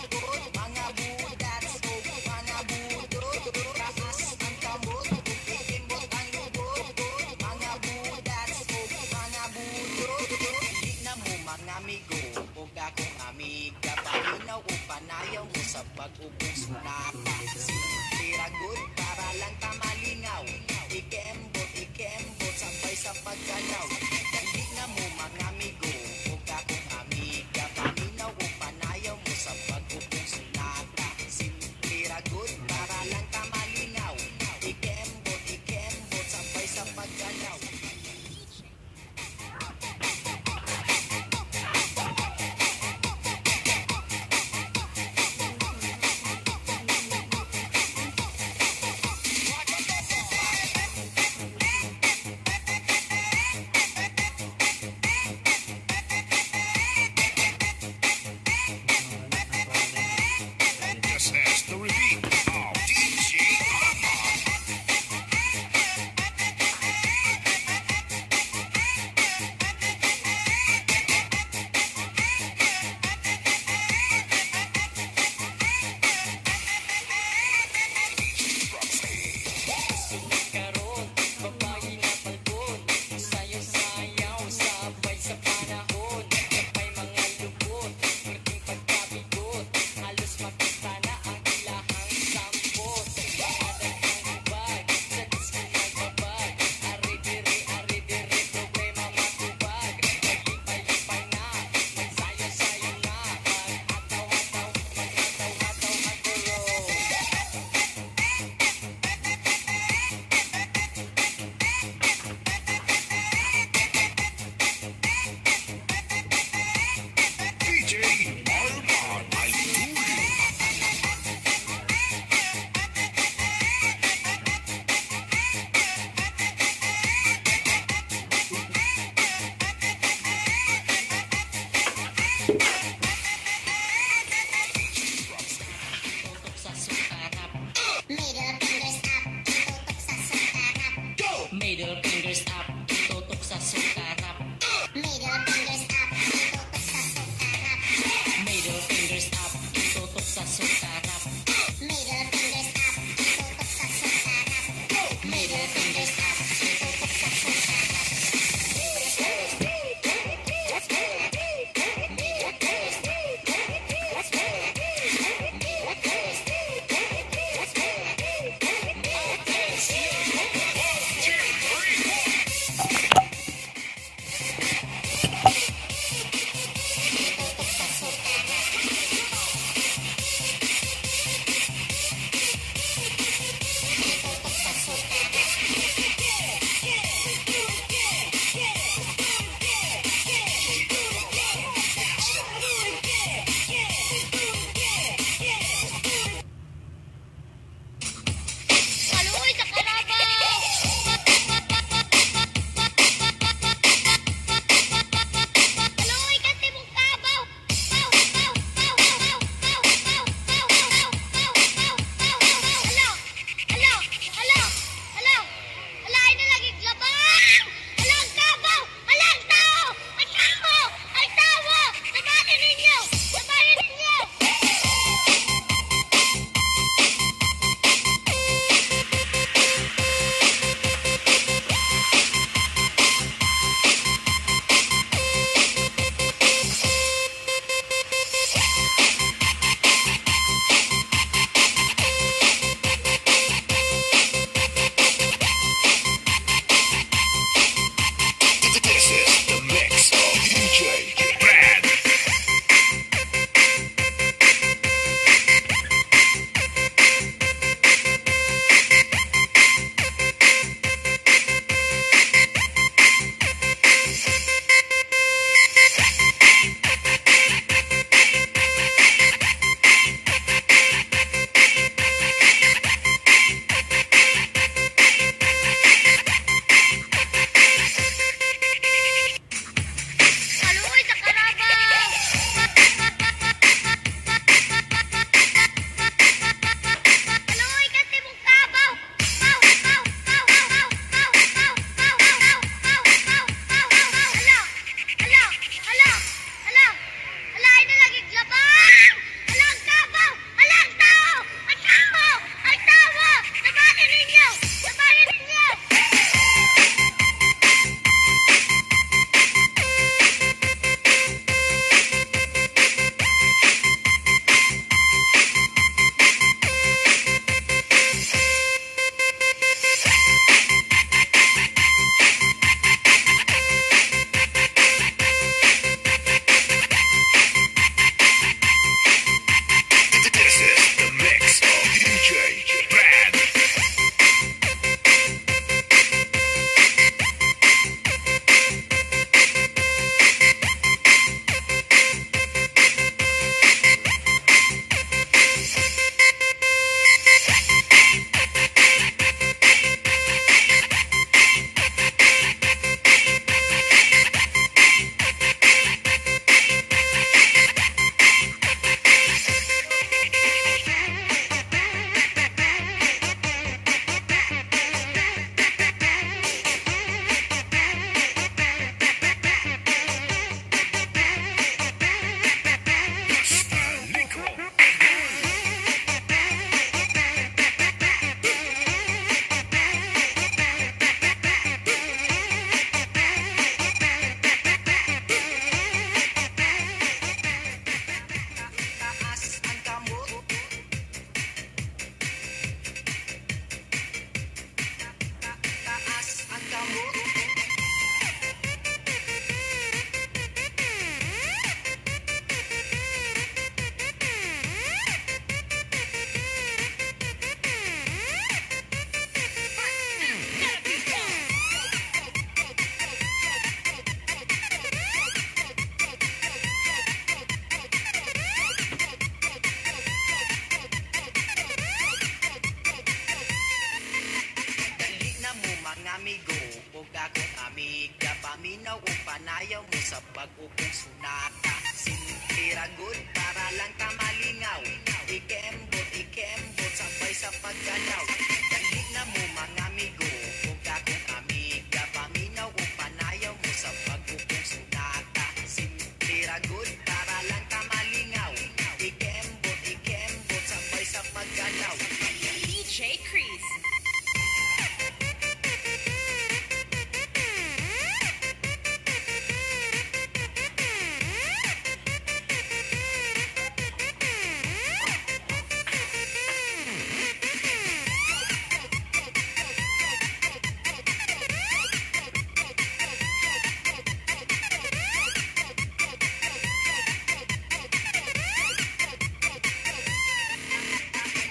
mga budats o mga budot. Taas ang kamot, ikimbot ang lubot, mga budats o mga budot. Di na mo mga amigo, o akong amiga, paminaw o panayaw mo sa pag-upong sunata. Simple ra good para lang ta malingaw, ikembot sabay sa pagganaw. Dali na mo mga amigo, o akong amiga, paminaw o panayaw mo sa pag-upong sunata. Simple ra good para lang ta malingaw, ikembot sabay sa pagganaw. paminaw o panayaw mo sa pag-ukong sunata. Simple ra good para lang ta malingaw. Ikembot, sabay sa pagganaw. Dali na mo mga amigo, kung kakong amiga, paminaw o panayaw mo sa pag-ukong sunata. Simple ra good para lang ta malingaw. Ikembot, sabay sa pagganaw. DJ Chris.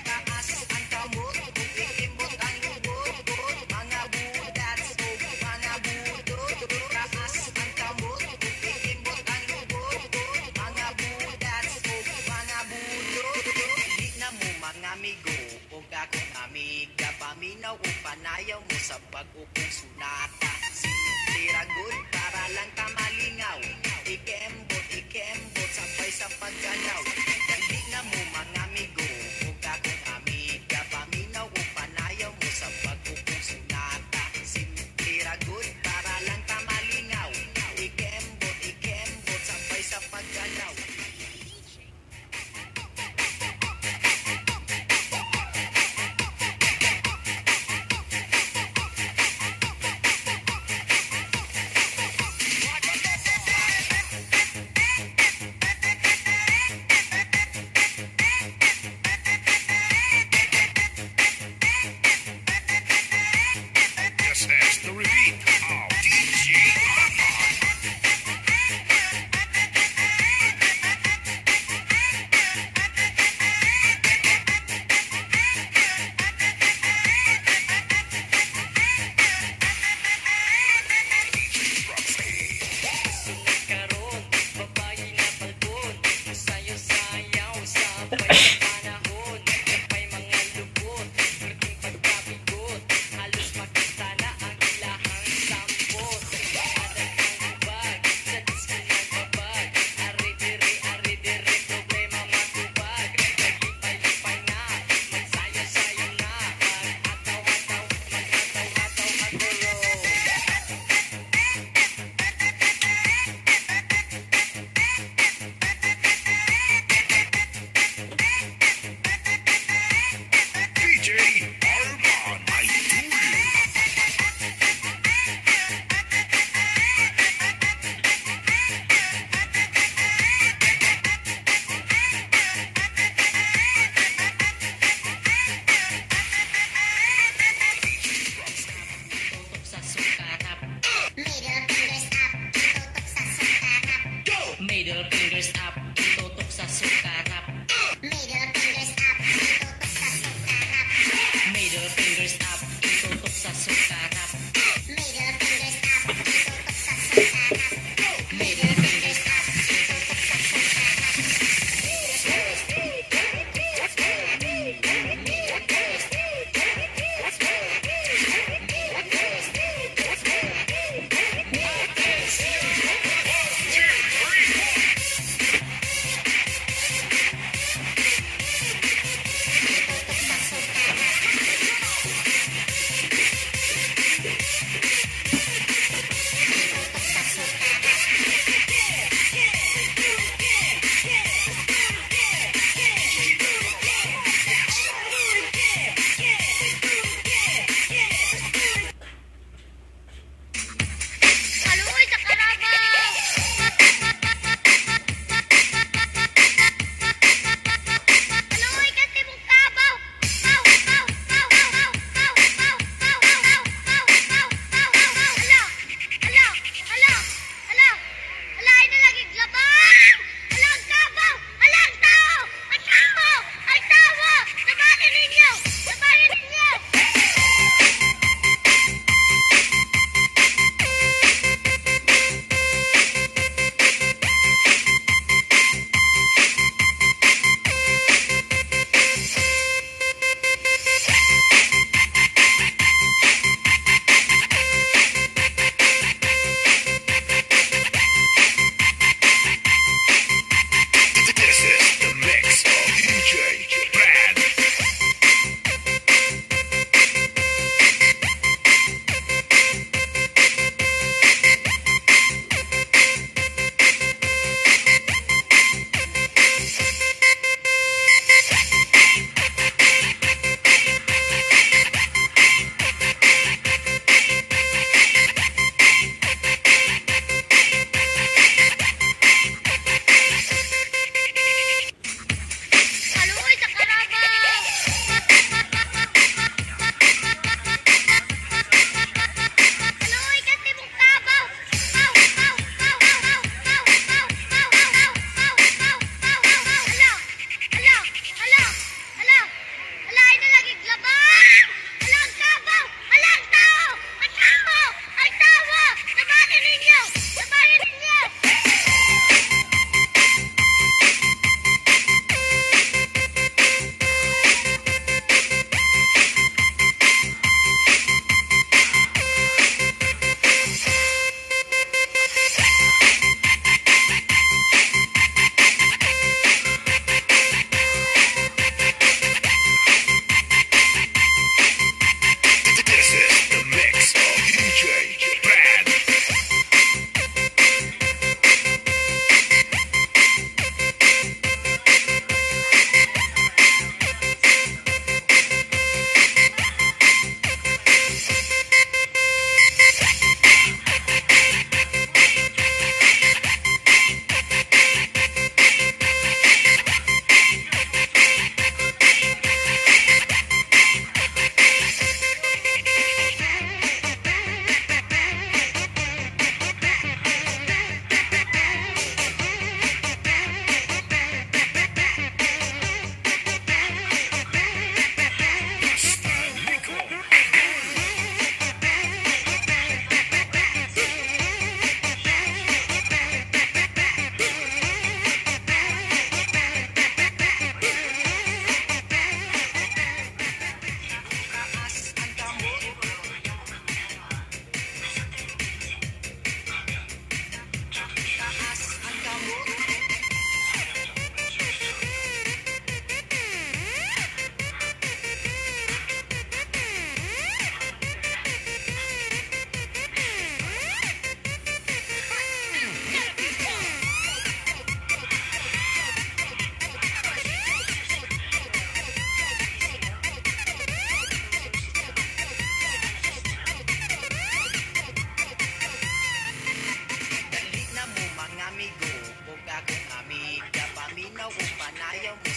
Taas ang kamot, ikimbot ang lubot, mga budas o mga budot. Taas ang kamot, ikimbot ang lubot, mga budas o mga budot. Di na mo mga amigo, o kakong amiga, paminaw o panayaw mo sa pag-ukong sunata. Simple ra good para lang ta malingaw. Ikembot, sabay sa pagganaw. Dali na mo mga amigo, o kakong amiga, paminaw o panayaw mo sa pag-ukong sunata. Simple ra good para lang ta malingaw. Ikembot, sabay sa pagganaw.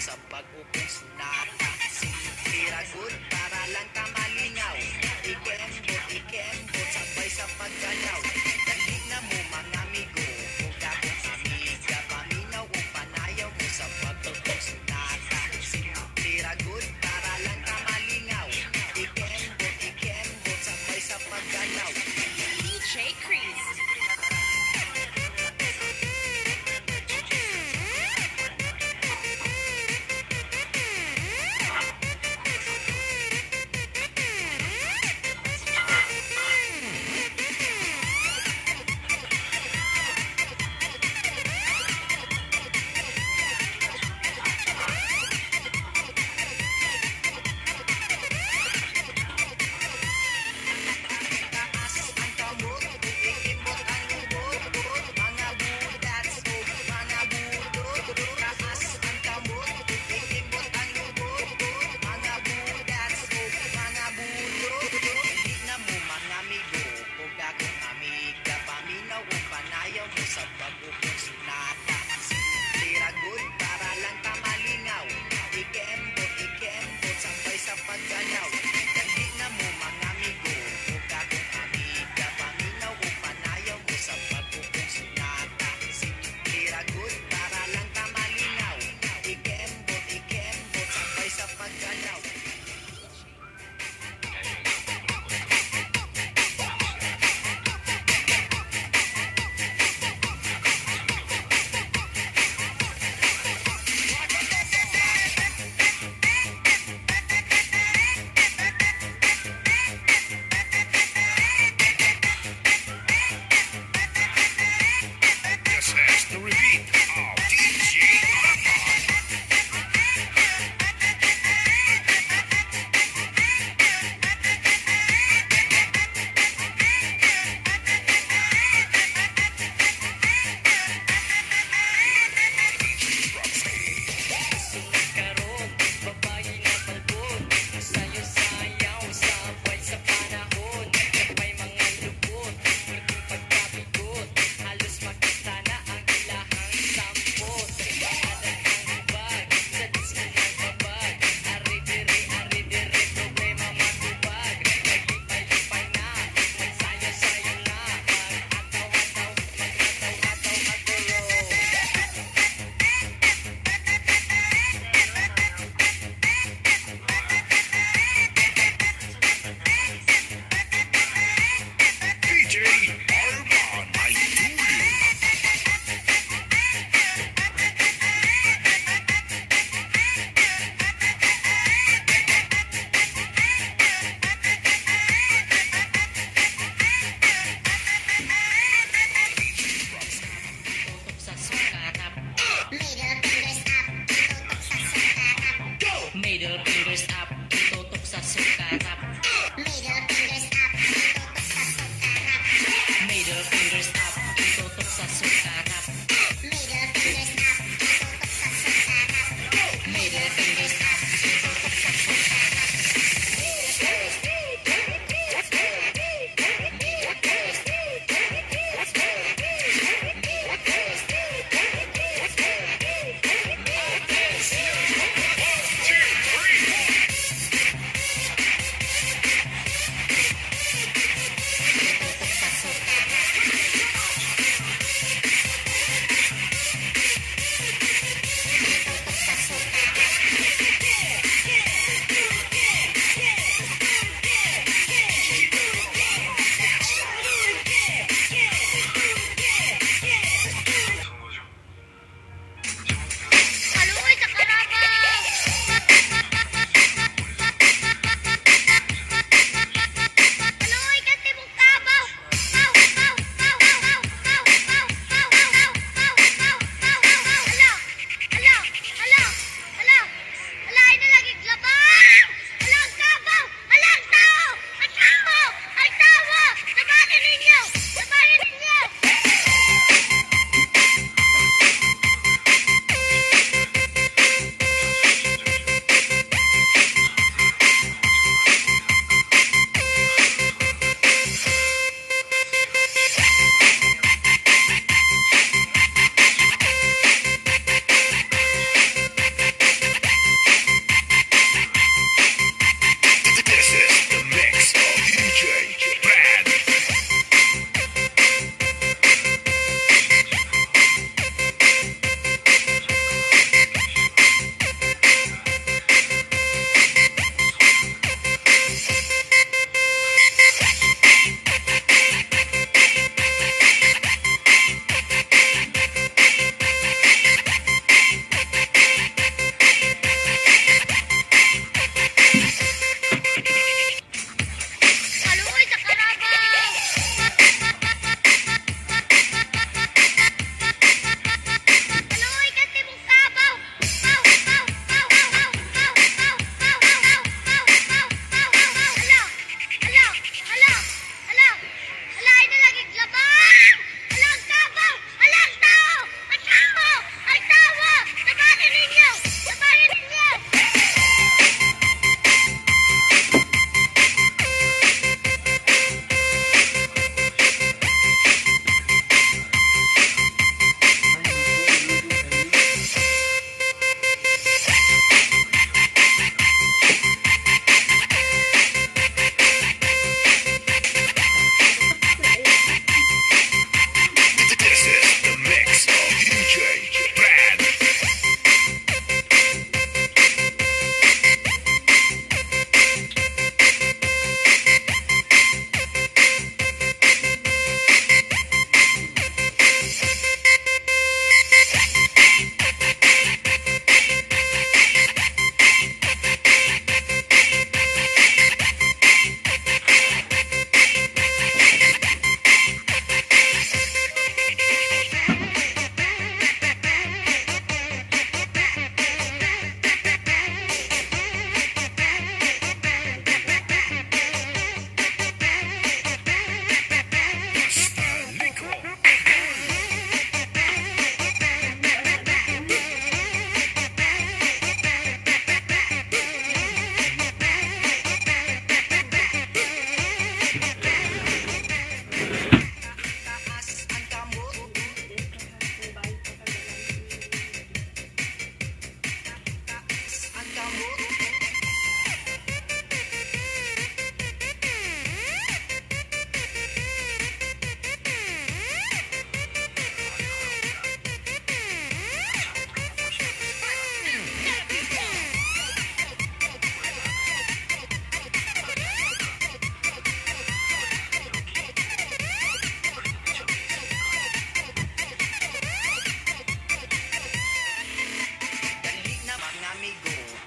sa pag-upong sunata. Simple ra good para lang ka malingaw. Ikembot, sabay sa paggalaw. Dali na mo mga amigo, kung akong amiga, paminaw o panayaw mo sa pag-upong sunata. Simple ra good para lang ka malingaw. Ikembot, sabay sa paggalaw. DJ Chris.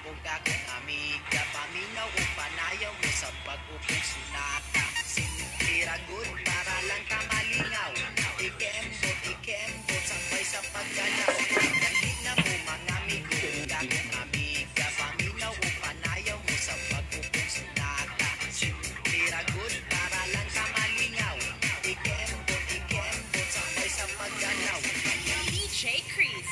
Kung kakong amiga, paminaw o panayaw mo sa pag-upong sunata. Simple ragot para lang ka malingaw. Ikembot, sabay sa paggalaw. Dali na mo mga amigo, kung kakong amiga, paminaw o panayaw mo sa pag-upong sunata. Simple ragot para lang ka malingaw. Ikembot, sabay sa paggalaw. DJ Chris.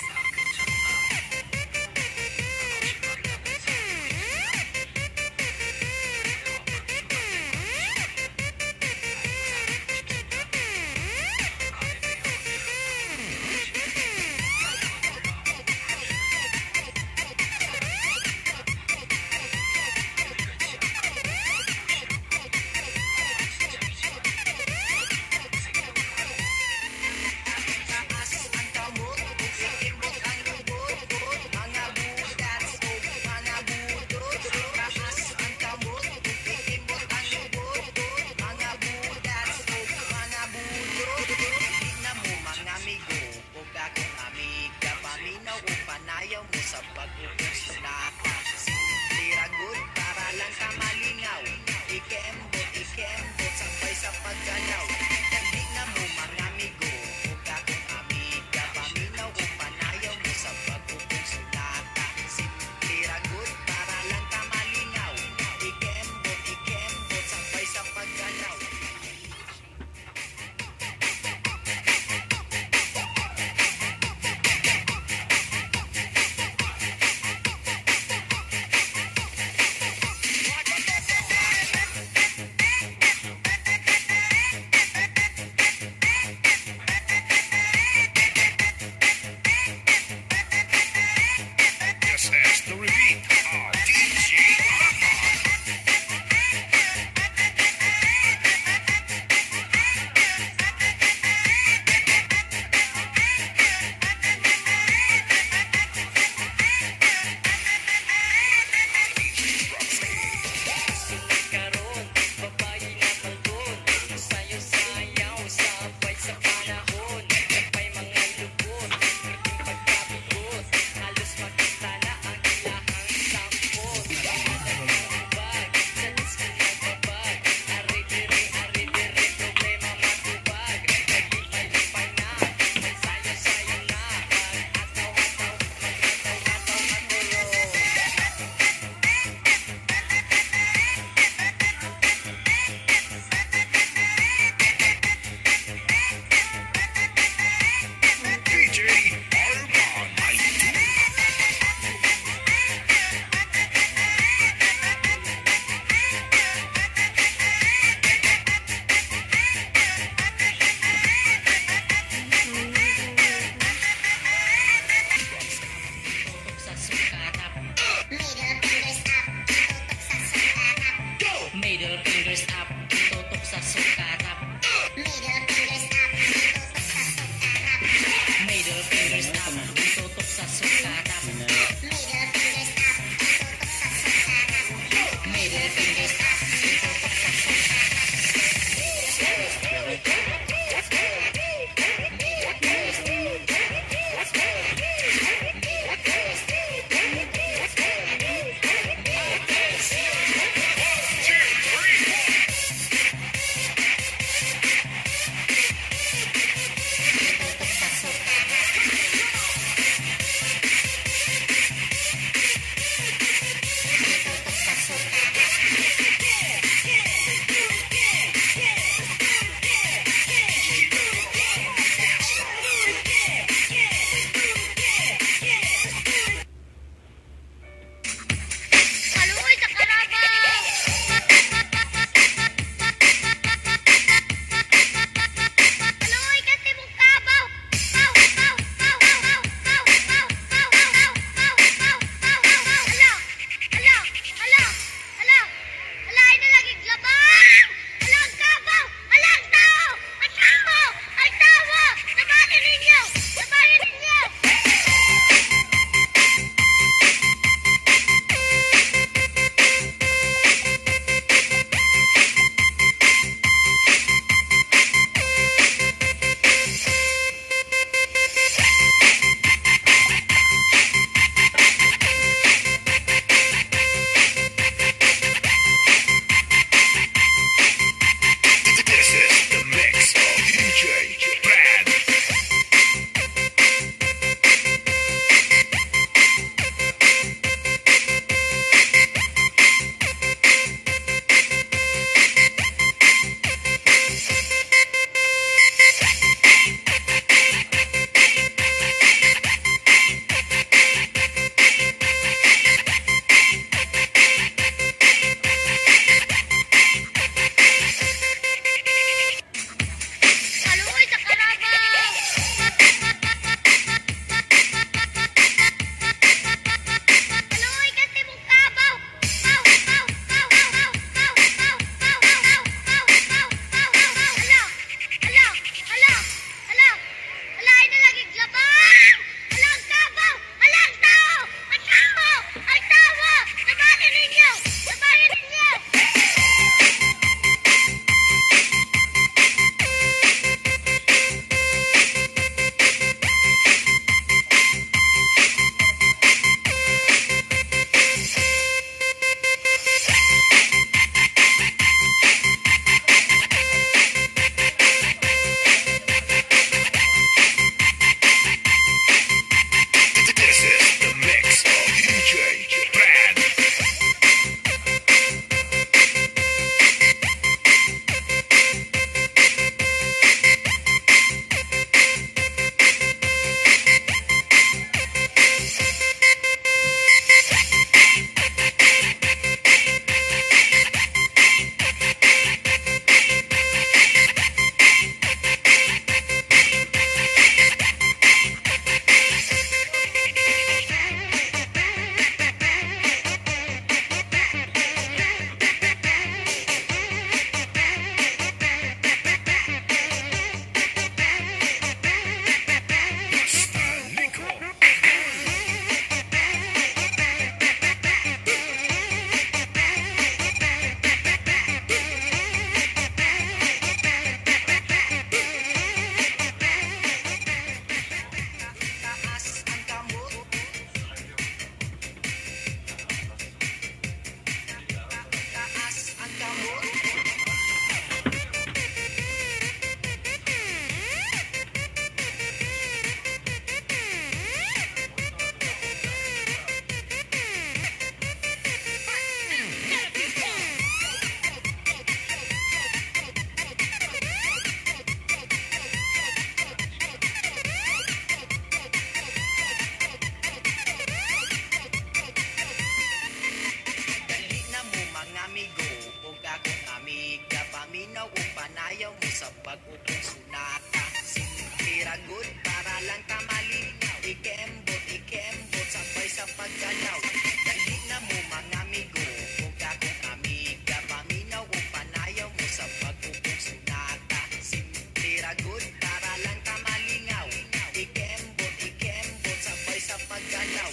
sa pag-upong sunata. Simple ra good para lang tamalinaw. Ikembot, sabay sa paggalaw. Dali na mo mga amigo, kung kakong amiga, paminaw o panayaw mo sa pag-upong sunata. Simple ra good para lang tamalingaw. Ikembot, sabay sa paggalaw.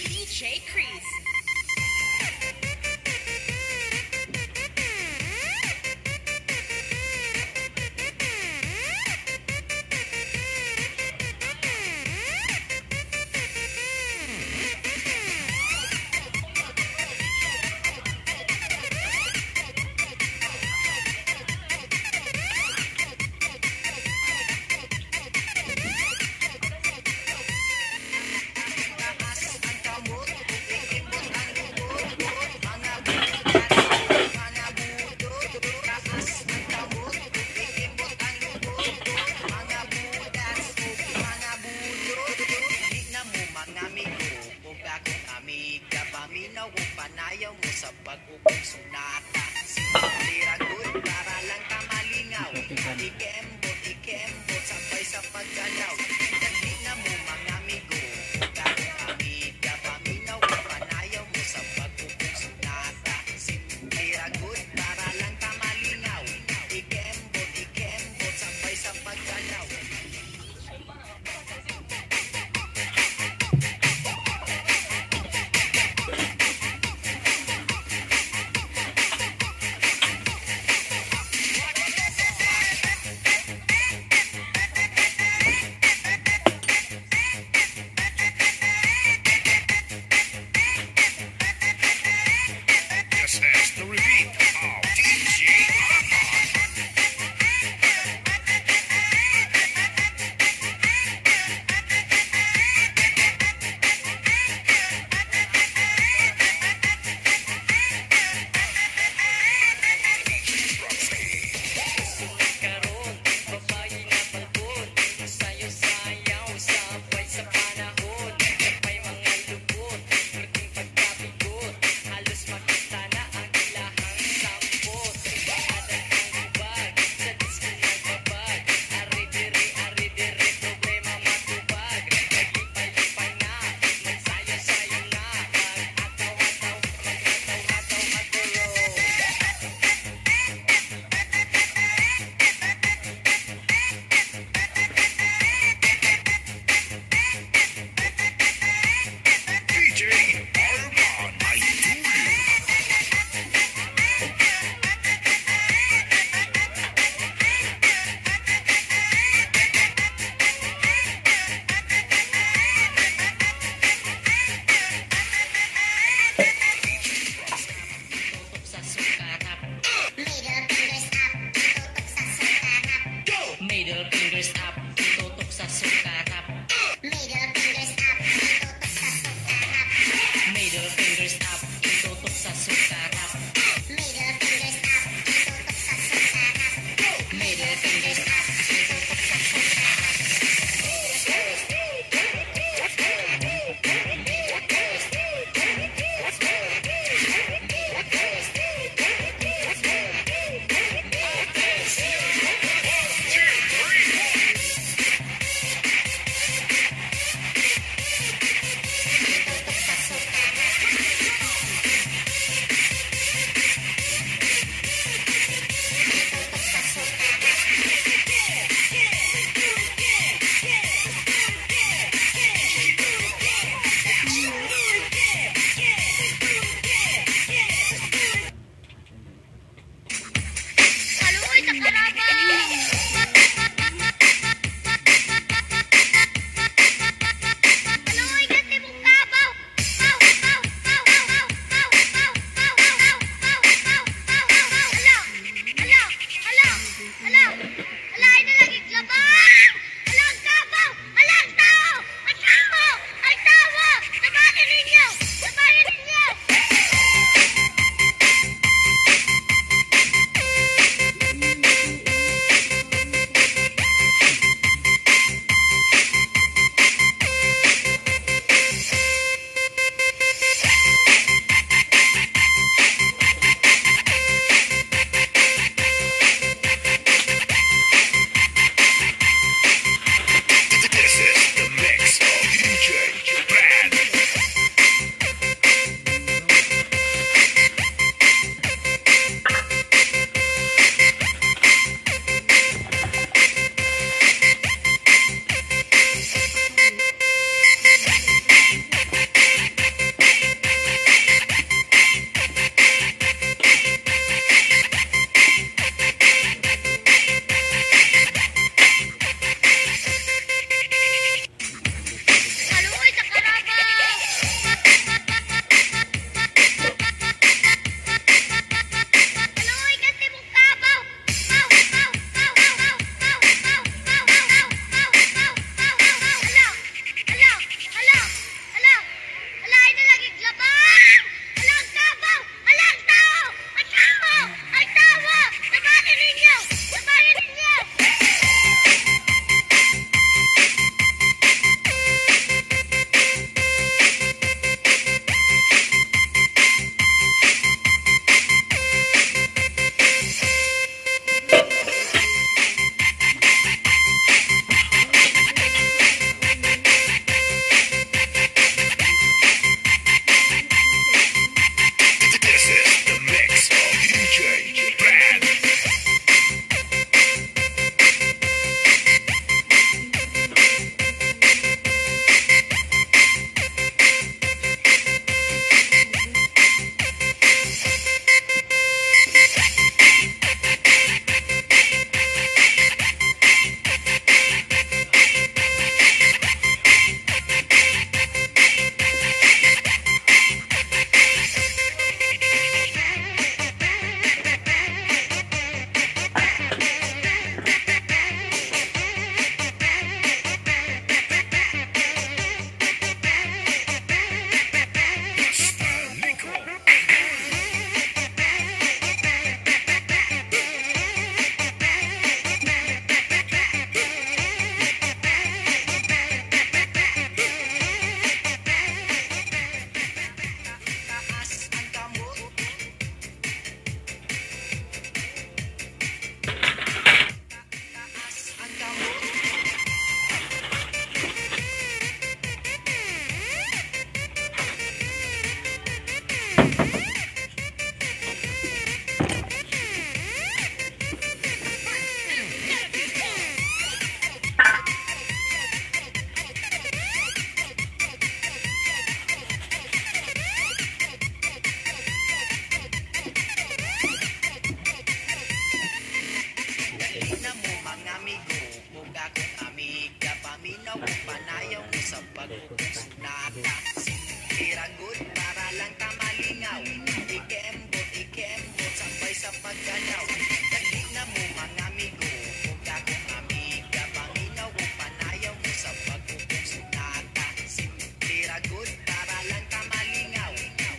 DJ Chris. Paminaw o panayaw mo sa pag-upong sunata. Simple ra good para lang tamalingaw. Ikembot, sabay sa paggalaw. Dali na mo mga amigo, kung kakong amiga, paminaw o panayaw mo sa pag-upong sunata. Simple ra good para lang tamalingaw. Ikembot, sabay sa paggalaw.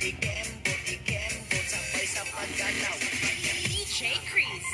ikembot, sabay sa paggalaw. DJ Chris.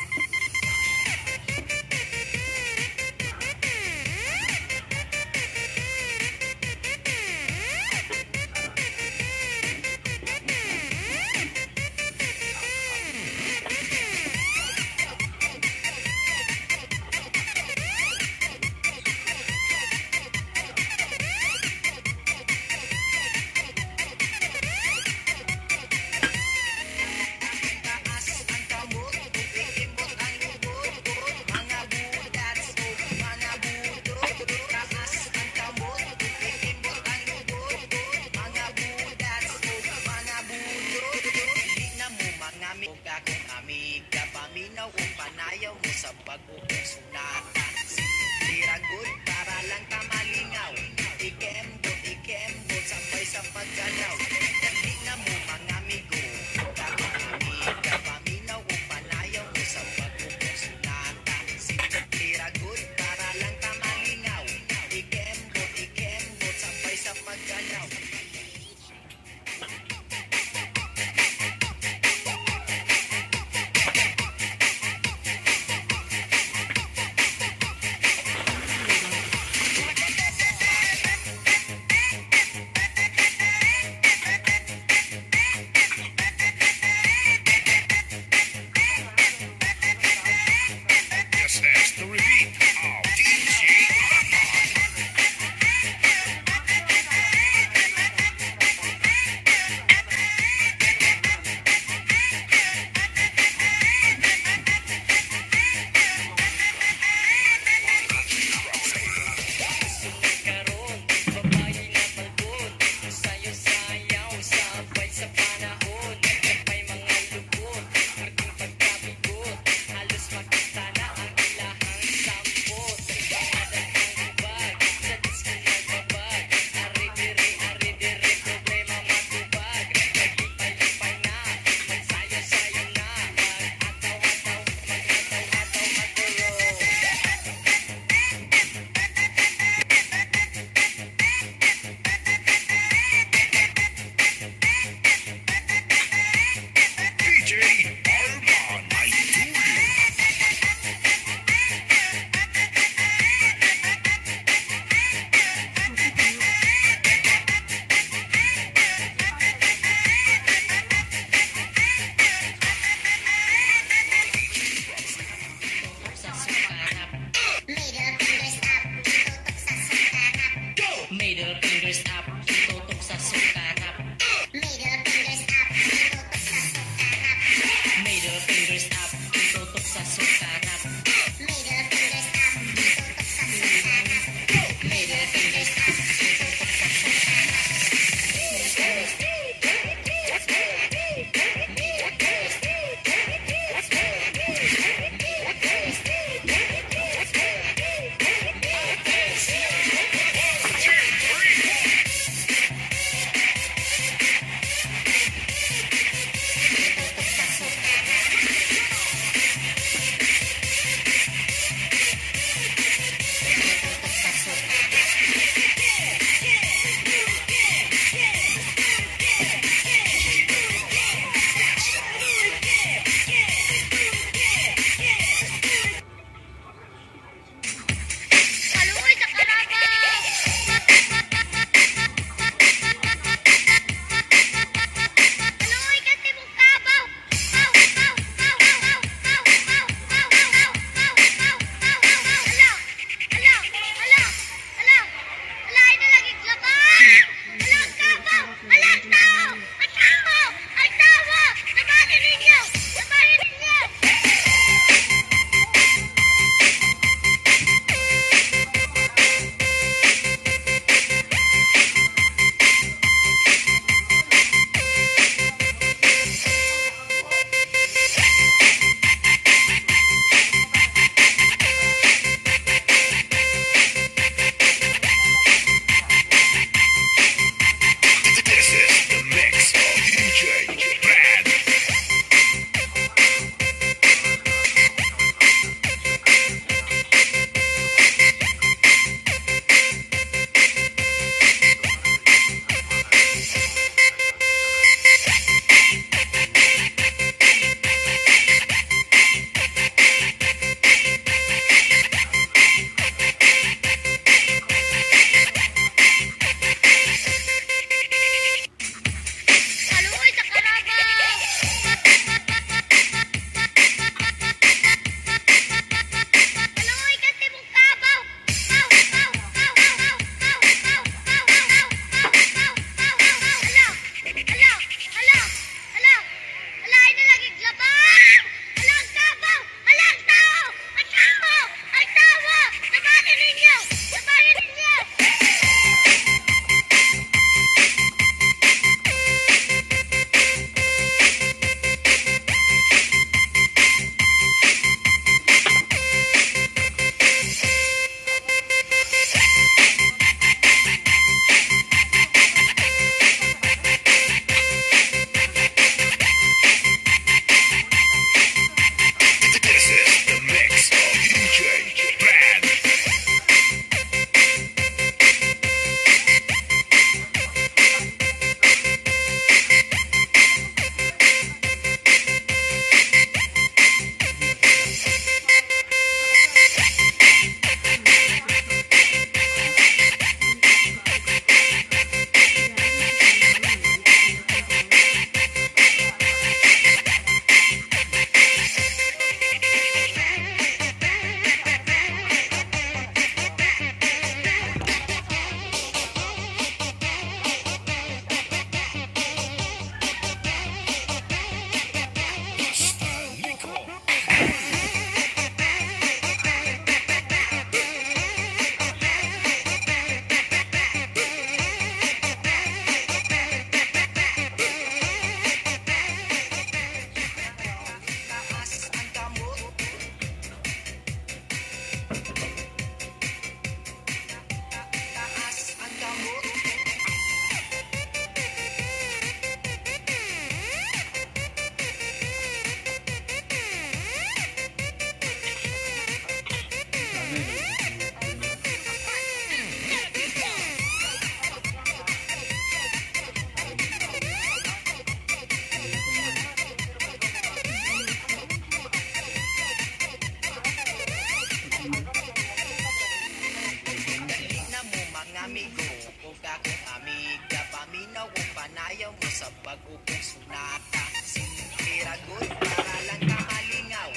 sunata simple ra good para lang ka malingaw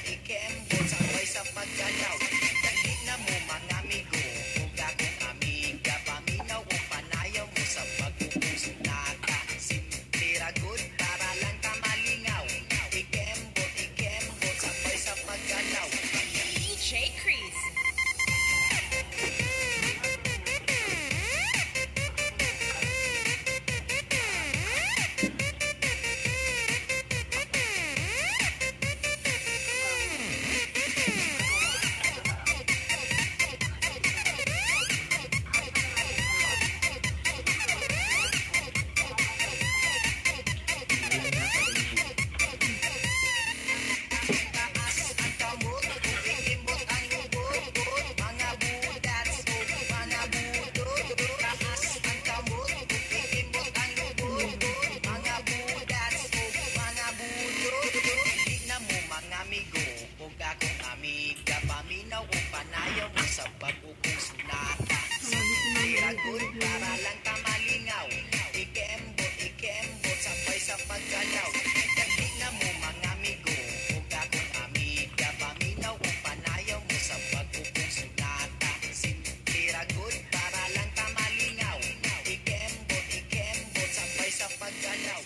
ikembot sabay sa paggalaw dali na mo mga amigo ug akong amiga paminaw o panayaw mo sa pagkukong sunata simple ra good para lang ka malingaw ikembot sabay sa paggalaw DJ Chris. Paminaw o panayaw mo sa pagkukong sunata simple good para lang ka malingaw ikembot sabay sa paggalaw dali na mo mga amigo ug akong amiga paminaw o panayaw mo sa pagkukong sunata simple good para lang ka malingaw ikembot sabay sa paggalaw